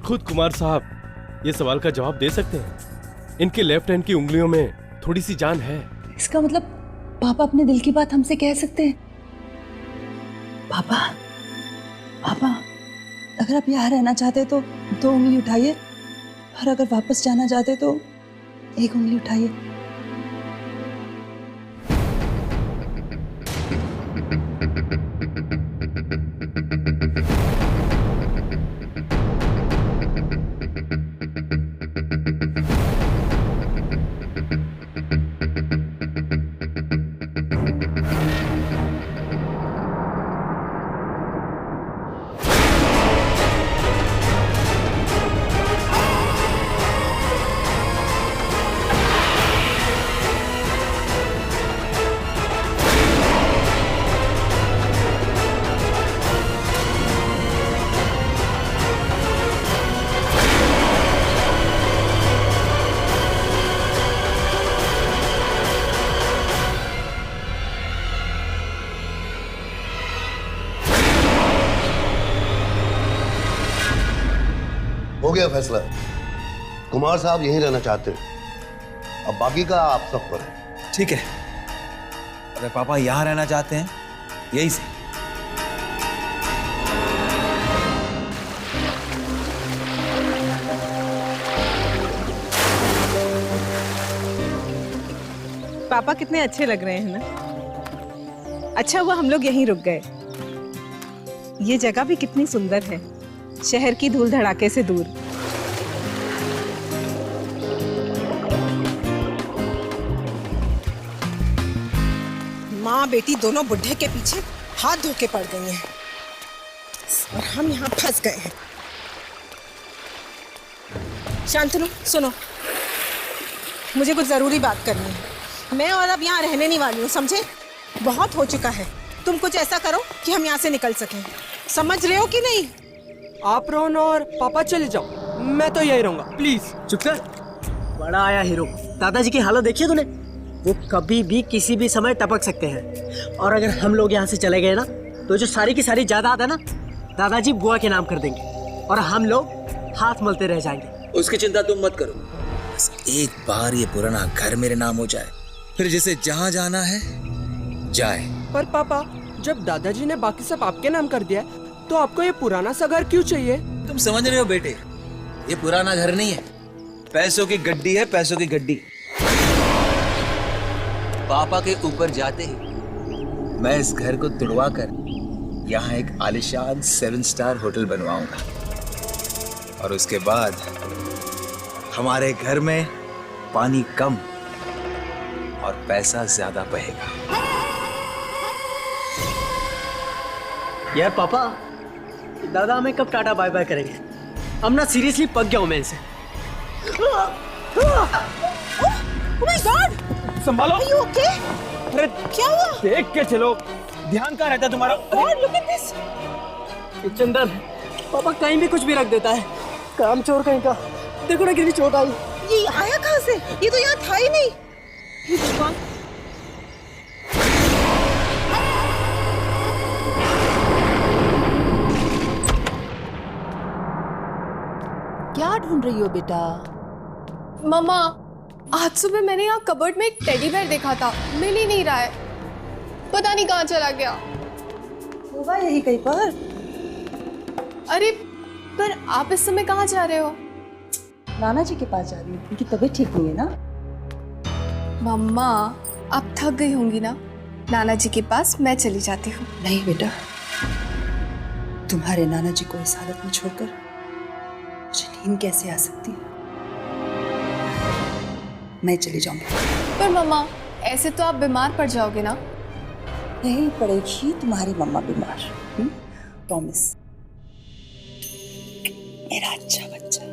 S5: खुद कुमार साहब ये सवाल का जवाब दे सकते हैं। इनके लेफ्ट हैंड की उंगलियों में थोड़ी सी जान है।
S12: इसका मतलब पापा अपने दिल की बात हमसे कह सकते हैं। पापा, पापा, अगर आप यहाँ रहना चाहते तो 2 उंगली उठाइए, और अगर वापस जाना चाहते तो 1 उंगली उठाइए।
S10: हो गया फैसला। कुमार साहब यहीं रहना चाहते हैं। अब बाकी का आप सब पर है।
S11: ठीक है, अगर पापा यहाँ रहना चाहते हैं यही से।
S13: पापा कितने अच्छे लग रहे हैं ना। अच्छा हुआ हम लोग यहीं रुक गए। ये जगह भी कितनी सुंदर है, शहर की धूल धड़ाके से दूर। माँ बेटी दोनों बुढ़े के पीछे हाथ धो के पड़ गई हैं और हम यहाँ फंस गए हैं। शांतनु सुनो, मुझे कुछ जरूरी बात करनी है। मैं और अब यहाँ रहने नहीं वाली हूँ, समझे? बहुत हो चुका है। तुम कुछ ऐसा करो कि हम यहाँ से निकल सकें। समझ रहे हो कि नहीं?
S14: आप रहो ना और पापा चले जाओ, मैं तो यही रहूंगा। प्लीज
S15: चुप कर। बड़ा आया हीरो। दादाजी की हालत देखी है तूने? वो कभी भी किसी भी समय टपक सकते हैं। और अगर हम लोग यहाँ से चले गए ना तो जो सारी की सारी जायदाद है ना दादाजी बुआ के नाम कर देंगे और हम लोग हाथ मलते रह जाएंगे।
S11: उसकी चिंता तुम मत करो, बस एक बार ये पुराना घर मेरे नाम हो जाए, फिर जिसे जहाँ जाना है जाए।
S14: पर पापा, जब दादाजी ने बाकी सब आपके नाम कर दिया तो आपको ये पुराना सा घर क्यों चाहिए?
S11: तुम समझ रहे हो बेटे, ये पुराना घर नहीं है, पैसों की गड्डी है, पैसों की गड्डी। पापा के ऊपर जाते ही मैं इस घर को तुड़वा कर यहाँ एक आलिशान 7 स्टार होटल बनवाऊंगा और उसके बाद हमारे घर में पानी कम और पैसा ज्यादा बहेगा।
S15: यार पापा, दादा हमें कब टाटा बाय बाय करेंगे? हम ना सीरियसली पक गया हूं मैं इनसे।
S13: Oh my God!
S14: संभालो।
S13: Are you okay?
S14: अरे
S13: क्या हुआ?
S14: देख के चलो, ध्यान कहाँ रहता है तुम्हारा?
S13: God, look at this!
S15: चंदन, पापा कहीं भी कुछ भी रख देता है, काम चोर कहीं का। देखो ना कितनी चोट आई।
S13: ये आया कहाँ से? ये तो यहाँ था ही नहीं। ये भगवान।
S12: क्या ढूंढ रही हो बेटा?
S1: मम्मा, आज सुबह मैंने यहाँ कबर्ड में एक टेडी बेयर देखा था, मिल ही नहीं रहा है, पता नहीं कहाँ चला गया।
S12: होगा यही कहीं पर।
S1: अरे पर आप इस समय कहाँ जा रहे हो?
S12: नाना जी के पास जा रही हूँ, उनकी तबीयत ठीक नहीं है ना।
S1: मम्मा, आप थक गई होंगी ना, नाना जी के पास मैं चली जाती हूँ।
S12: नहीं बेटा, तुम्हारे नाना जी को इस हालत में छोड़कर मुझे नींद कैसे आ सकती है? मैं चली जाऊंगी।
S1: पर मम्मा, ऐसे तो आप बीमार पड़ जाओगे ना।
S12: नहीं पड़ेगी तुम्हारी मम्मा बीमार, प्रॉमिस। मेरा अच्छा बच्चा।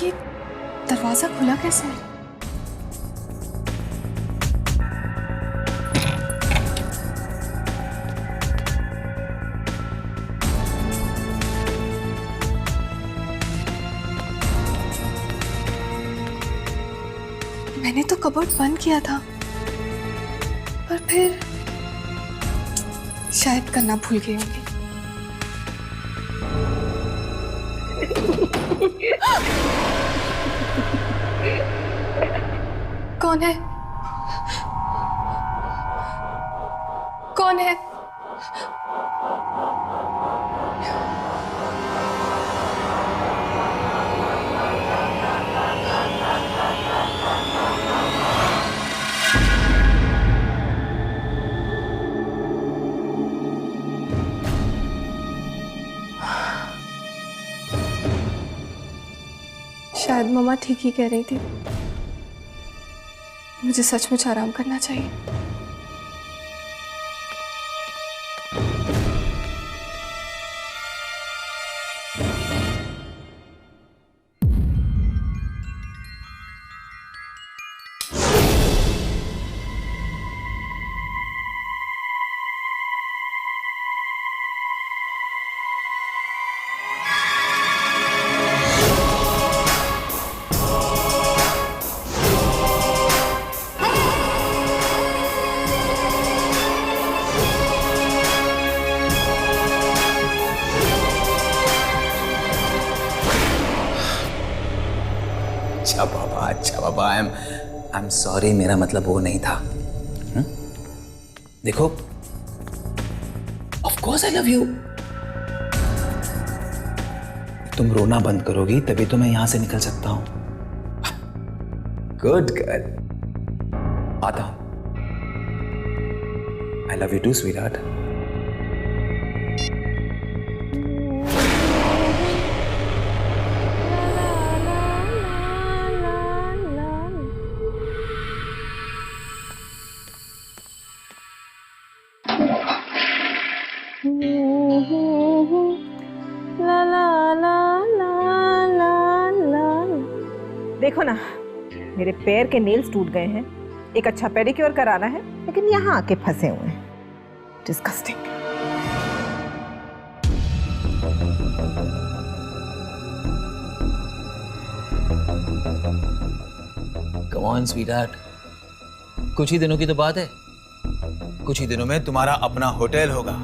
S1: ये दरवाजा खुला कैसे? मैंने तो कबर्ड बंद किया था, पर फिर शायद करना भूल गई होंगी। कौन है? कौन है? शायद मम्मा ठीक ही कह रही थी, मुझे सचमुच आराम करना चाहिए।
S11: अच्छा बाबा, आई एम सॉरी, मेरा मतलब वो नहीं था। देखो, of course I love you. तुम रोना बंद करोगी तभी तो मैं यहां से निकल सकता हूं। गुड गर्ल, आता हूं। I love you too sweetheart.
S13: देखो ना, मेरे पैर के नेल्स टूट गए हैं। एक अच्छा पेडिक्योर कराना है, लेकिन यहाँ आके फंसे हुए हैं। डिस्गस्टिंग।
S11: कम ऑन स्वीटहार्ट, कुछ ही दिनों की तो बात है। कुछ ही दिनों में तुम्हारा अपना होटल होगा,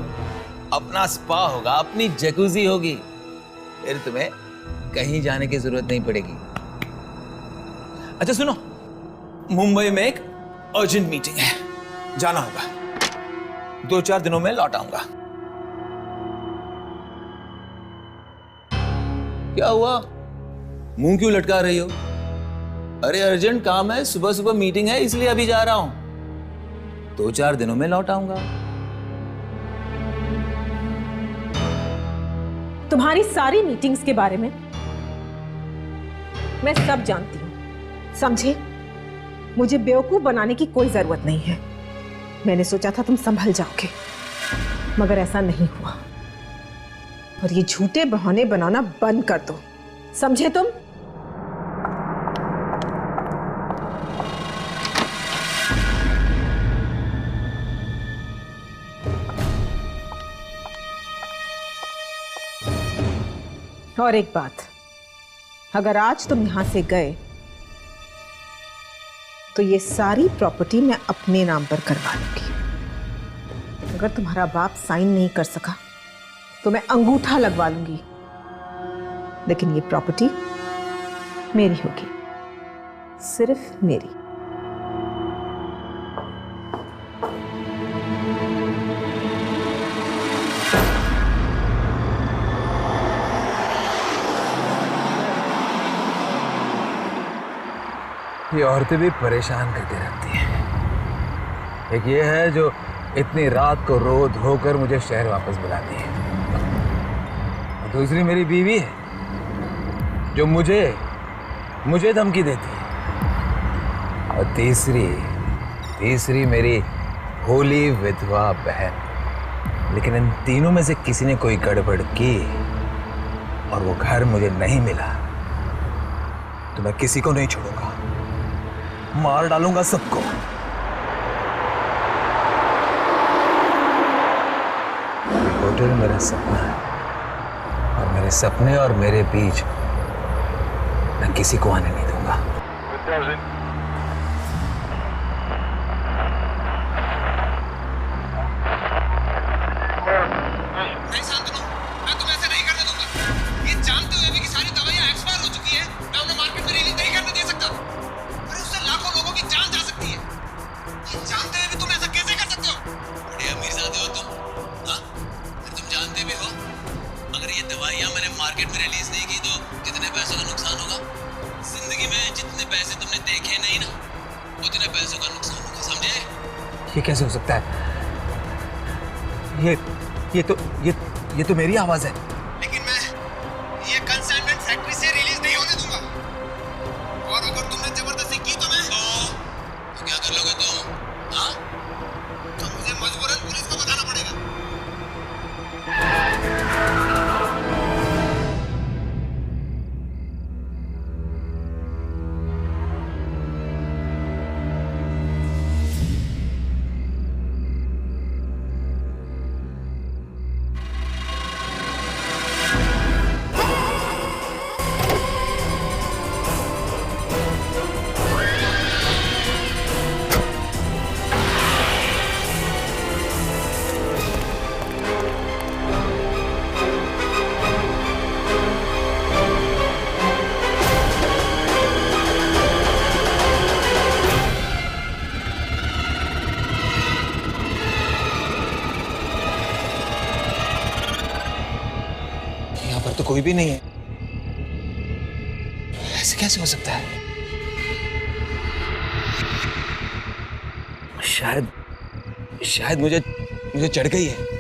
S11: अपना स्पा होगा, अपनी जकूजी होगी। फिर तुम्हें कहीं जाने की जरूरत नहीं पड़ेगी। अच्छा सुनो, मुंबई में एक अर्जेंट मीटिंग है, जाना होगा। 2-4 दिनों में लौट आऊंगा। क्या हुआ, मुंह क्यों लटका रही हो? अरे अर्जेंट काम है, सुबह सुबह मीटिंग है, इसलिए अभी जा रहा हूं। 2-4 दिनों में लौट आऊंगा।
S13: तुम्हारी सारी मीटिंग्स के बारे में मैं सब जानती हूँ, समझे? मुझे बेवकूफ बनाने की कोई जरूरत नहीं है। मैंने सोचा था तुम संभल जाओगे, मगर ऐसा नहीं हुआ। और ये झूठे बहाने बनाना बंद कर दो, समझे तुम? और एक बात, अगर आज तुम यहां से गए तो ये सारी प्रॉपर्टी मैं अपने नाम पर करवा लूंगी। अगर तुम्हारा बाप साइन नहीं कर सका तो मैं अंगूठा लगवा लूंगी, लेकिन ये प्रॉपर्टी मेरी होगी, सिर्फ मेरी।
S11: ये औरतें भी परेशान करती रहती हैं। एक ये है जो इतनी रात को रो धोकर मुझे शहर वापस बुलाती है, और दूसरी मेरी बीवी है जो मुझे धमकी देती है, और तीसरी मेरी भोली विधवा बहन। लेकिन इन तीनों में से किसी ने कोई गड़बड़ की और वो घर मुझे नहीं मिला तो मैं किसी को नहीं छोड़ूंगा, मार डालूंगा सबको। होटल मेरा सपना है, और मेरे सपने और मेरे बीच मैं किसी को आने नहीं दूंगा।
S16: मार्केट में रिलीज नहीं की तो कितने पैसों का नुकसान होगा? जिंदगी में जितने पैसे तुमने देखे नहीं ना, उतने पैसों का नुकसान होगा, समझे?
S11: ये कैसे हो सकता है? ये तो मेरी आवाज है।
S16: लेकिन मैं ये कंसाइनमेंट फैक्ट्री से रिलीज नहीं होने दूंगा, और अगर तुमने जबरदस्ती की तो क्या कर लोगे तुम? हाँ, तो मुझे मजबूरन पुलिस को बताना पड़ेगा।
S11: तो कोई भी नहीं है। ऐसे कैसे हो सकता है? शायद मुझे चढ़ गई है।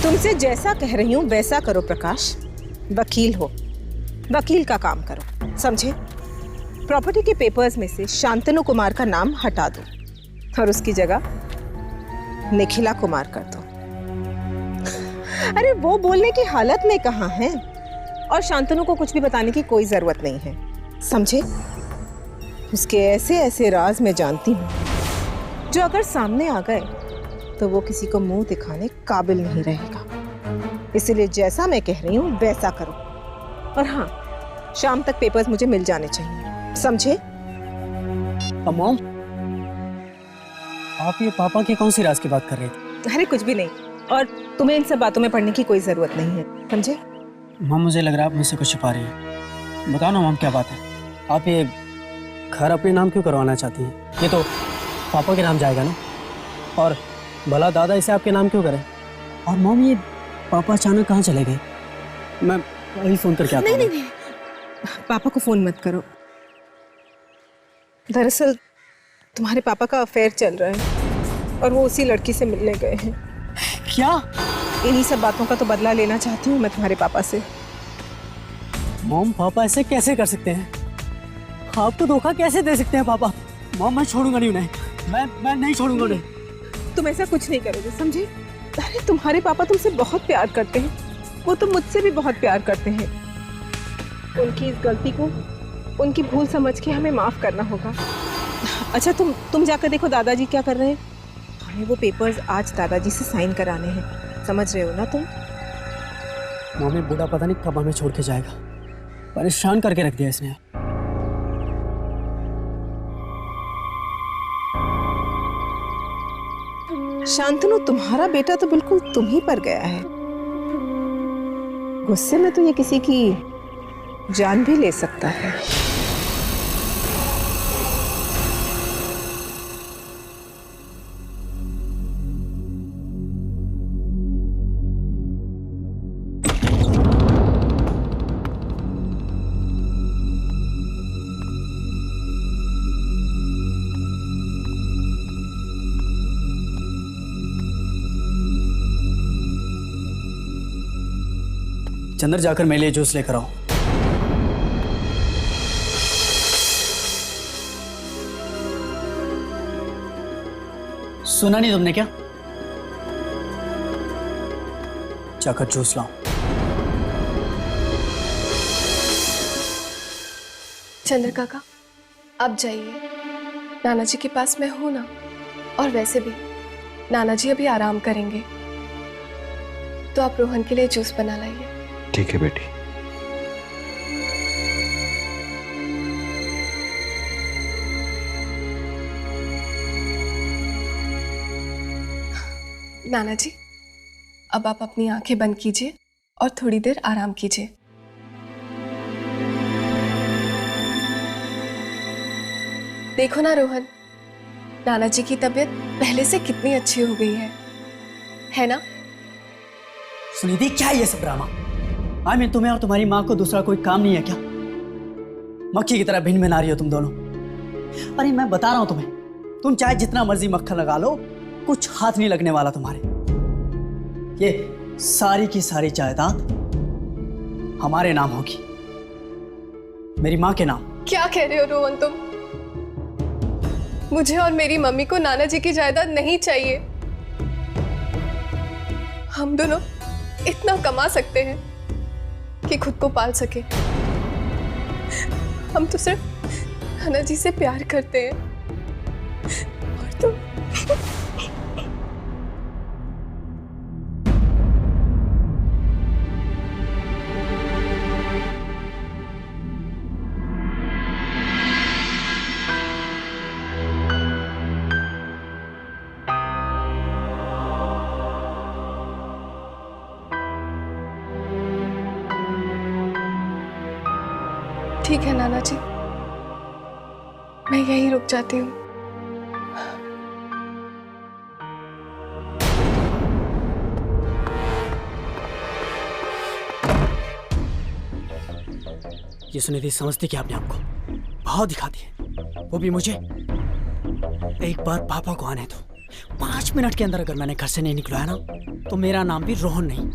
S13: तुमसे जैसा कह रही हूँ वैसा करो प्रकाश। वकील हो, वकील का काम करो, समझे? प्रॉपर्टी के पेपर्स में से शांतनु कुमार का नाम हटा दो और उसकी जगह निखिला कुमार कर दो। अरे वो बोलने की हालत में कहाँ है और शांतनु को कुछ भी बताने की कोई जरूरत नहीं है, समझे? उसके ऐसे ऐसे राज मैं जानती हूँ जो अगर सामने आ गए तो वो किसी को मुंह दिखाने काबिल नहीं रहेगा। इसलिए जैसा मैं कह रही हूँ वैसा करो। और हाँ, शाम तक पेपर्स मुझे मिल जाने चाहिए, समझे?
S15: मॉम, आप ये पापा की कौन सी राज की बात कर रहे थे?
S13: अरे कुछ भी नहीं, और तुम्हें इन सब बातों में पढ़ने की कोई जरूरत नहीं है, समझे?
S15: मॉम, मुझे लग रहा है आप मुझसे कुछ छुपा रही हैं। बताओ ना मॉम, क्या बात है? आप ये घर अपने नाम क्यों करवाना चाहती हैं? ये तो पापा के नाम जाएगा ना, और भला दादा इसे आपके नाम क्यों करें? और मॉम, ये पापा अचानक कहाँ चले गए? मैं अभी फोन करके आता हूँ।
S13: नहीं, पापा को फोन मत करो। दरअसल तुम्हारे पापा का अफेयर चल रहा है और वो उसी लड़की से मिलने गए हैं।
S15: क्या?
S13: इन्हीं सब बातों का तो बदला लेना चाहती हूँ मैं तुम्हारे पापा से।
S15: मॉम, पापा ऐसे कैसे कर सकते हैं? आप तो धोखा कैसे दे सकते हैं पापा? मॉम, मैं छोड़ूंगा नहीं उन्हें, मैं नहीं छोड़ूंगा उन्हें।
S13: तुम ऐसा कुछ नहीं करोगे, समझे? अरे तुम्हारे पापा तुमसे बहुत प्यार करते हैं, वो तो मुझसे भी बहुत प्यार करते हैं। उनकी इस गलती को उनकी भूल समझ के हमें माफ करना होगा। अच्छा तुम जाकर देखो दादाजी क्या कर रहे हैं। हमें वो पेपर्स आज दादाजी से साइन कराने हैं, समझ रहे हो ना तुम?
S15: मम्मी, बूढ़ा पता नहीं कब हमें छोड़ के जाएगा, परेशान करके रख दिया इसने।
S13: शांतनु, तुम्हारा बेटा तो बिल्कुल तुम ही पर गया है। गुस्से में तो ये किसी की जान भी ले सकता है।
S15: चंदर, जाकर मेरे लिए जूस लेकर आओ। सुना नहीं तुमने क्या? जाकर जूस लाओ।
S1: चंद्र काका, आप जाइए, नाना जी के पास मैं हूं ना। और वैसे भी नाना जी अभी आराम करेंगे, तो आप रोहन के लिए जूस बना लाइए।
S17: ठीक है बेटी।
S1: नाना जी, अब आप अपनी आंखें बंद कीजिए और थोड़ी देर आराम कीजिए। देखो ना रोहन, नाना जी की तबीयत पहले से कितनी अच्छी हो गई है ना?
S15: सुनिधि, क्या है ये सब ड्रामा? तुम्हें और तुम्हारी माँ को दूसरा कोई काम नहीं है क्या? मक्खी की तरह भिन्न भिन्न आ रही हो तुम दोनों। अरे मैं बता रहा हूं तुम्हें, तुम चाहे जितना मर्जी मक्खन लगा लो, कुछ हाथ नहीं लगने वाला तुम्हारे। ये सारी की सारी जायदाद हमारे नाम होगी, मेरी माँ के नाम।
S1: क्या कह रहे हो रोहन तुम? मुझे और मेरी मम्मी को नाना जी की जायदाद नहीं चाहिए। हम दोनों इतना कमा सकते हैं कि खुद को पाल सके। हम तो सिर्फ नाना जी से प्यार करते हैं। और तो ठीक है नाना जी, मैं यहीं रुक जाती हूँ।
S15: ये सुनिधि समझती क्या अपने आप को? बहुत दिखाती है, वो भी मुझे। एक बार पापा को आने दो। 5 मिनट के अंदर अगर मैंने घर से नहीं निकलवाया ना, तो मेरा नाम भी रोहन नहीं।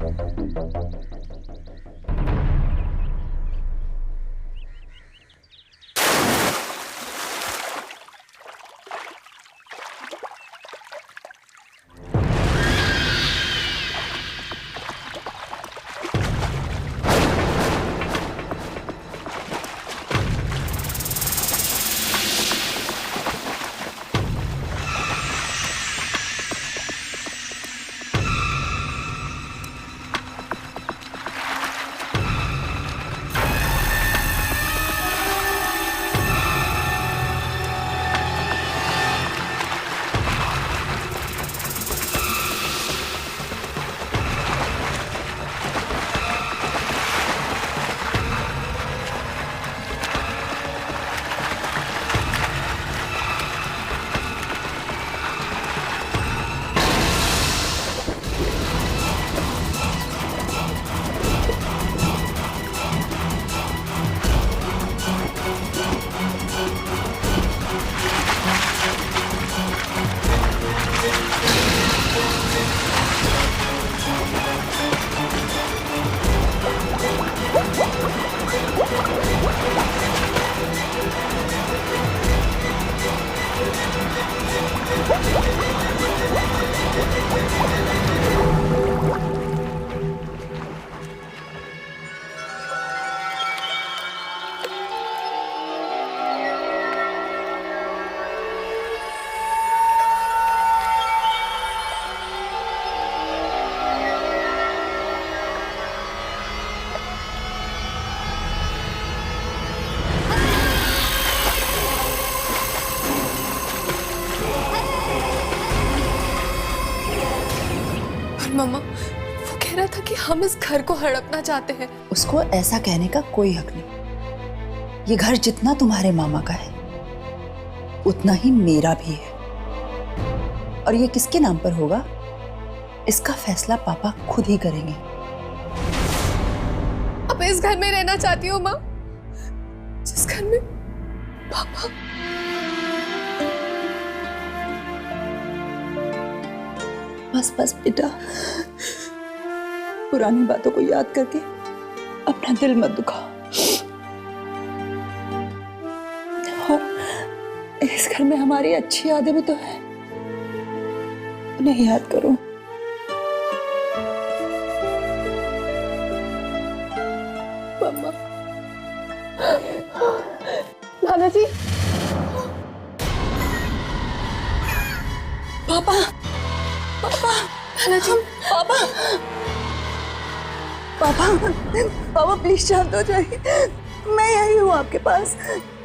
S1: हम इस घर को हड़पना चाहते हैं।
S12: उसको ऐसा कहने का कोई हक नहीं। ये घर जितना तुम्हारे मामा का है उतना ही मेरा भी है, और ये किसके नाम पर होगा इसका फैसला पापा खुद ही करेंगे।
S1: अब इस घर में रहना चाहती हूँ माँ, जिस घर में पापा।
S12: बस बस बेटा, पुरानी बातों को याद करके अपना दिल मत दुखाओ। और इस घर में हमारी अच्छी यादें भी तो है, उन्हें याद करो।
S1: मम्मा, दादाजी,
S12: पापा, पापा,
S1: दादाजी,
S12: पापा, पापा, पापा प्लीज शांत हो जाइए। मैं यही हूँ आपके पास,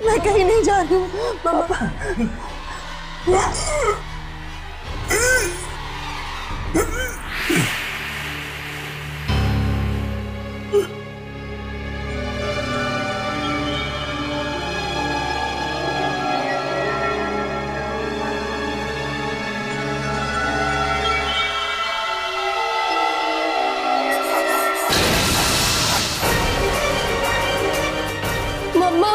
S12: मैं कहीं नहीं जा रही हूँ। पापा,
S1: मम्मा,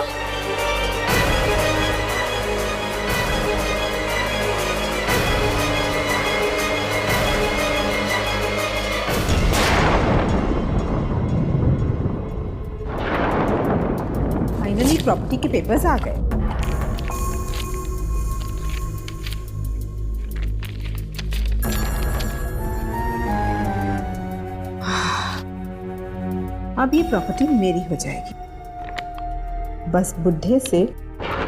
S13: फाइनली प्रॉपर्टी के पेपर्स आ गए। अब ये प्रॉपर्टी मेरी हो जाएगी। बस बुढ़े से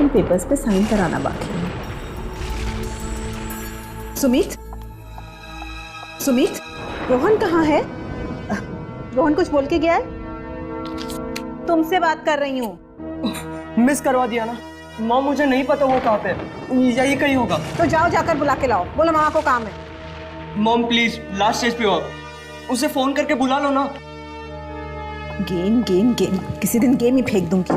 S13: इन पेपर्स पे साइन कराना बाकी है। सुमित, सुमित, रोहन कहाँ है? रोहन कुछ बोल के गया है? तुमसे बात कर रही हूँ।
S15: मिस करवा दिया ना मॉम, मुझे नहीं पता वो कहाँ पे, यही कहीं होगा।
S13: तो जाओ, जाकर बुला के लाओ। बोलो मामा को काम है।
S15: मॉम प्लीज लास्ट स्टेज पे हो, उसे फोन करके बुला लो ना।
S13: गेम गेम गेम, किसी दिन गेम ही फेंक दूंगी।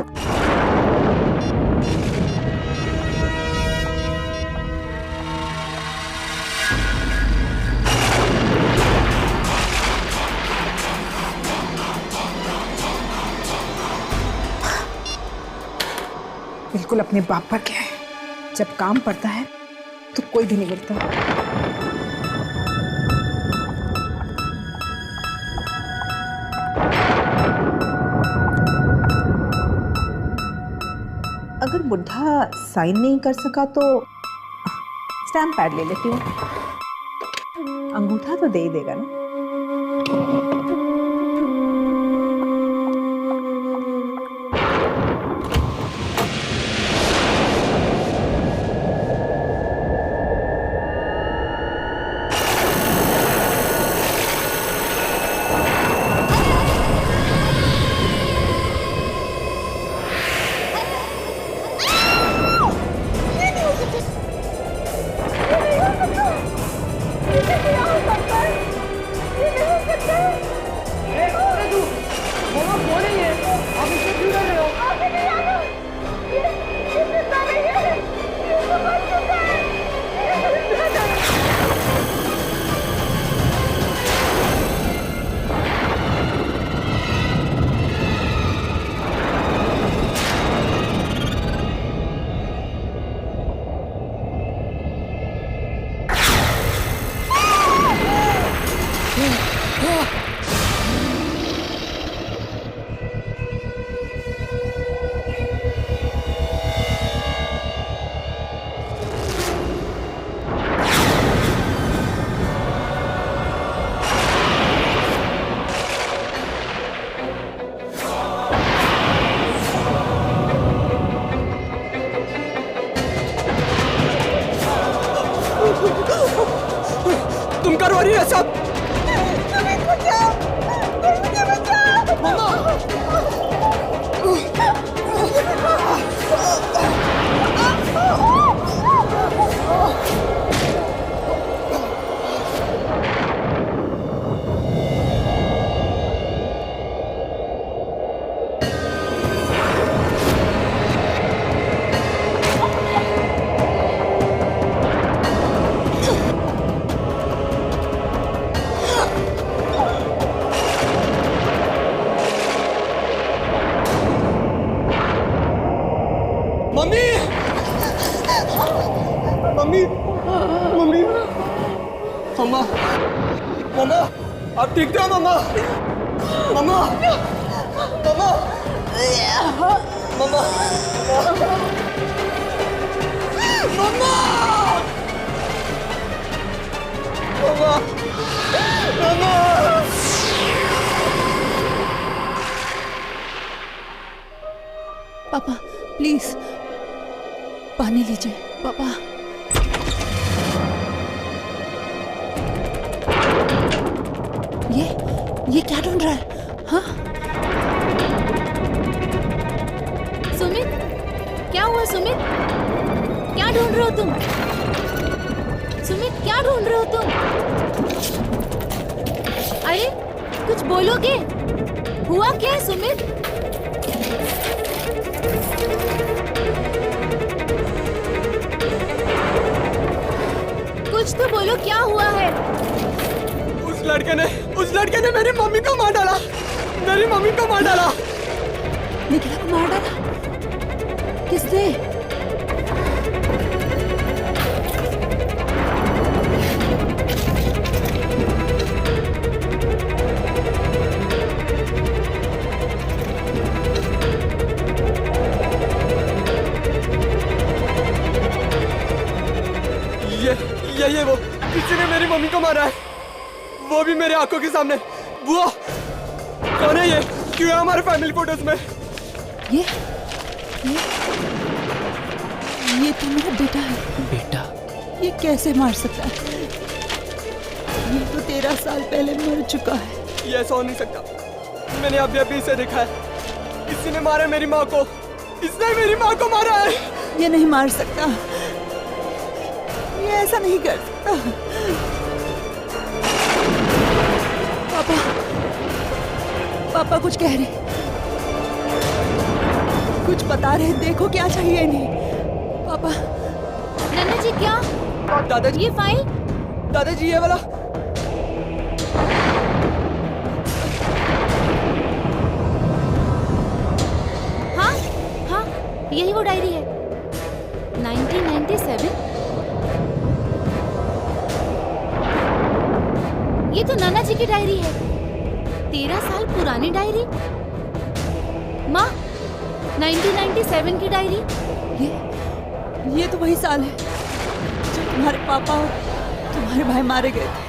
S13: बिल्कुल अपने बाप पर क्या है, जब काम पड़ता है तो कोई भी नहीं मिलता। अगर बुढ़ा साइन नहीं कर सका तो स्टैम्प पैड ले लेती हूँ, अंगूठा तो दे ही देगा ना।
S14: मम्मी मम्मी मम्मी मम्मा मम्मा आप ठीक थे मम्मा मम्मा मम्मा मम्मा मम्मा मम्मा मम्मा
S12: पापा प्लीज पानी लीजिए पापा। ये क्या ढूंढ रहा है? हाँ?
S1: सुमित, क्या हुआ सुमित? क्या ढूंढ रहे हो तुम? सुमित, क्या ढूंढ रहे हो तुम? अरे कुछ बोलोगे? हुआ क्या है सुमित? कुछ तो बोलो, क्या हुआ है?
S14: उस लड़के ने मेरी मम्मी को मार डाला, मेरी मम्मी को मार डाला।
S12: निखिला को मार डाला? किसने?
S14: ये वो किसी ने मेरी मम्मी को मारा है, वो भी मेरे आंखों के सामने। बुआ कौन है ये? क्यों है हमारे फैमिली फोटोज में?
S12: ये तो मेरा बेटा है।
S11: बेटा?
S12: ये कैसे मार सकता है? ये तो 13 साल पहले मर चुका है।
S14: ये ऐसा हो नहीं सकता। मैंने अभी इसे देखा है। किसी ने मारा मेरी माँ को। इसने मेरी माँ को मारा है।
S12: ये नहीं मार सकता, ये ऐसा नहीं कर सकता। पापा कुछ कह रहे, कुछ बता रहे, देखो क्या चाहिए इन्हें। पापा।
S1: नन्ना जी क्या?
S14: दादाजी।
S1: ये फाइल?
S14: दादाजी ये वाला।
S1: हाँ, यही वो डायरी है। 1997? ये तो नाना जी की डायरी है। 13 साल पुरानी डायरी। माँ, 1997 की डायरी।
S12: ये तो वही साल है जब तुम्हारे पापा और तुम्हारे भाई मारे गए थे।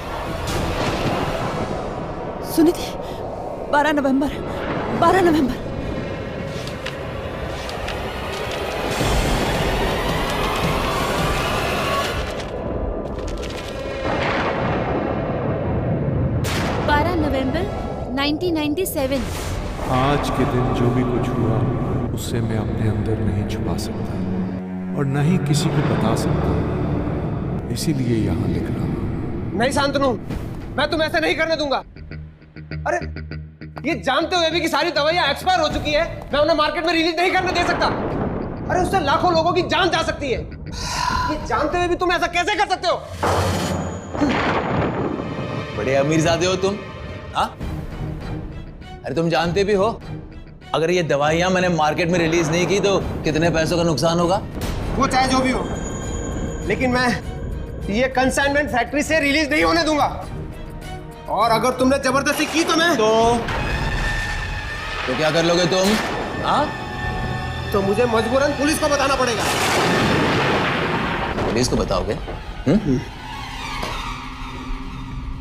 S12: सुनी थी? 12 नवंबर।
S1: 1997।
S17: आज के दिन जो भी कुछ हुआ उससे मैं अपने अंदर नहीं छुपा सकता और न ही किसी को बता सकता, इसीलिए यहाँ लिख रहा हूँ।
S15: नहीं शांतनु, मैं तुम्हें ऐसा नहीं करने दूंगा। अरे ये जानते हुए भी कि सारी दवाइयां एक्सपायर हो चुकी है, मैं उन्हें मार्केट में रिलीज नहीं करने दे सकता। अरे उससे लाखों लोगों की जान जा सकती है। ये जानते हुए भी तुम ऐसा कैसे कर सकते हो?
S11: बड़े अमीरजादे हो तुम। हाँ? अरे तुम जानते भी हो अगर ये दवाइयां मैंने मार्केट में रिलीज नहीं की तो कितने पैसों का नुकसान होगा?
S15: वो चाहे जो भी हो, लेकिन मैं ये कंसाइनमेंट फैक्ट्री से रिलीज नहीं होने दूंगा। और अगर तुमने जबरदस्ती की तो मैं
S11: तो क्या कर लोगे तुम? हाँ?
S15: तो मुझे मजबूरन पुलिस को बताना पड़ेगा।
S11: पुलिस को बताओगे?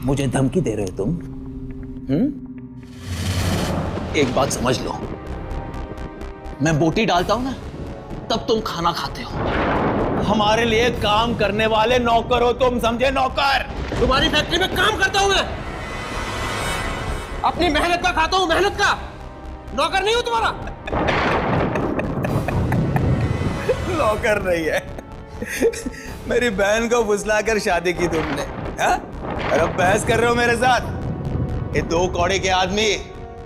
S11: मुझे धमकी दे रहे हो तुम? एक बात समझ लो, मैं बोटी डालता हूं ना तब तुम खाना खाते हो। हमारे लिए काम करने वाले नौकर हो तुम, समझे? नौकर।
S15: तुम्हारी फैक्ट्री में काम करता हूं मैं, अपनी मेहनत का खाता हूं, मेहनत का। नौकर नहीं हूं तुम्हारा।
S11: नौकर नहीं है। मेरी बहन को फुसलाकर शादी की तुमने, हाँ? और अब बहस कर रहे हो मेरे साथ? ये 2 कौड़े के आदमी,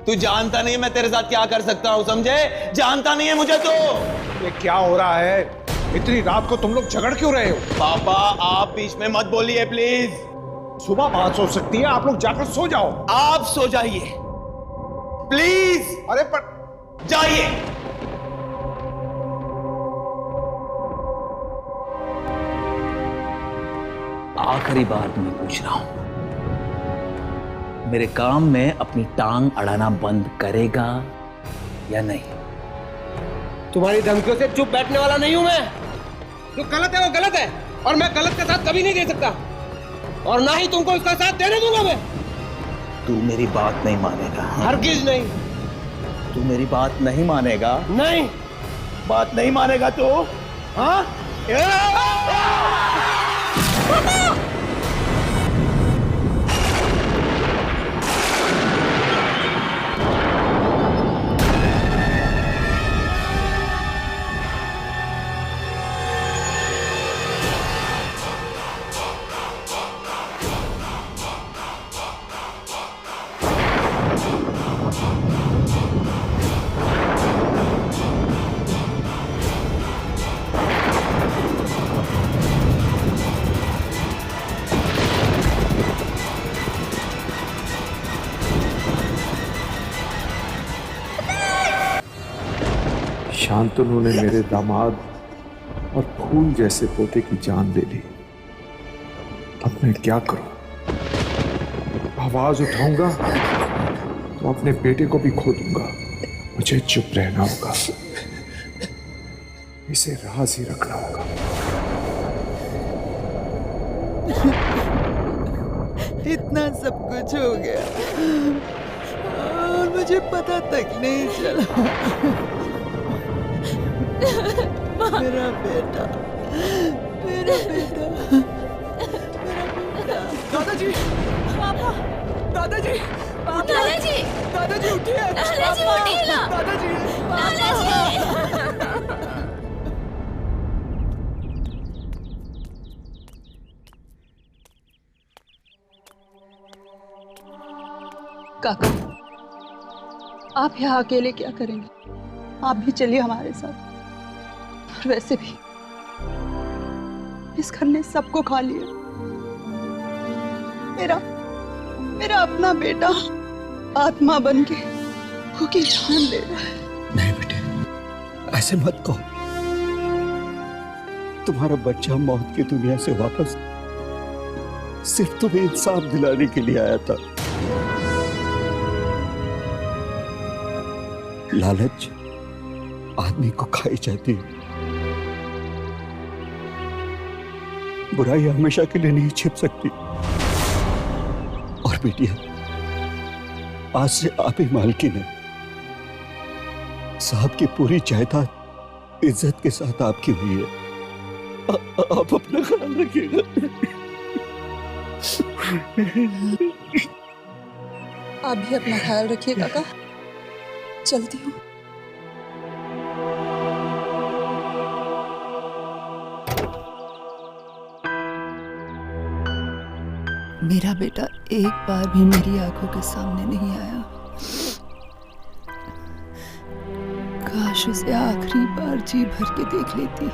S11: तू जानता नहीं मैं तेरे साथ क्या कर सकता हूं, समझे? जानता नहीं है मुझे तो।
S9: ये क्या हो रहा है? इतनी रात को तुम लोग झगड़ क्यों रहे हो?
S11: पापा आप बीच में मत बोलिए प्लीज।
S9: सुबह बात हो सकती है, आप लोग जाकर सो जाओ।
S11: आप सो जाइए प्लीज।
S9: अरे पर
S11: जाइए। आखिरी बार तुम्हें पूछ रहा हूं, मेरे काम में अपनी टांग अड़ाना बंद करेगा या नहीं?
S15: तुम्हारी धमकियों से चुप बैठने वाला नहीं हूं मैं। जो गलत है वो गलत है, और मैं गलत का साथ कभी नहीं दे सकता, और ना ही तुमको उसका साथ देने दूंगा मैं।
S11: तू मेरी बात नहीं मानेगा।
S15: हरगिज नहीं।
S11: तू मेरी बात नहीं मानेगा?
S15: नहीं।
S11: बात नहीं मानेगा तो? हाँ?
S17: शांतनु ने मेरे दामाद और फूल जैसे पोते की जान ले ली। अब मैं क्या करूं? आवाज उठाऊंगा तो अपने बेटे को भी खो दूंगा। मुझे चुप रहना होगा, इसे राज ही रखना होगा।
S12: इतना सब कुछ हो गया और मुझे पता तक नहीं चला। मेरा बेटा, मेरा बेटा, मेरा बेटा।
S14: दादाजी,
S1: पापा,
S14: दादाजी,
S1: दादाजी,
S14: दादाजी उठिए,
S1: दादाजी उठिए ना,
S14: दादाजी,
S1: दादाजी।
S12: काका, आप यहाँ अकेले क्या करेंगे? आप भी चलिए हमारे साथ। और वैसे भी इस घर ने सबको खा लिया। मेरा अपना बेटा आत्मा बन के उसकी जान ले रहा है।
S18: नहीं बेटे, ऐसे मत कहो। तुम्हारा बच्चा मौत की दुनिया से वापस सिर्फ तुम्हें इंसाफ दिलाने के लिए आया था। लालच आदमी को खाई जाती है। बुराई हमेशा के लिए नहीं छिप सकती। और बेटिया, आज से आप ही मालकिन है। साहब की पूरी जायदाद इज्जत के साथ आपकी हुई है। आप अपना ख्याल रखिएगा।
S12: आप भी अपना ख्याल रखिए काका। चलती हूँ। मेरा बेटा एक बार भी मेरी आंखों के सामने नहीं आया। काश उसे आखिरी बार जी भर के देख लेती।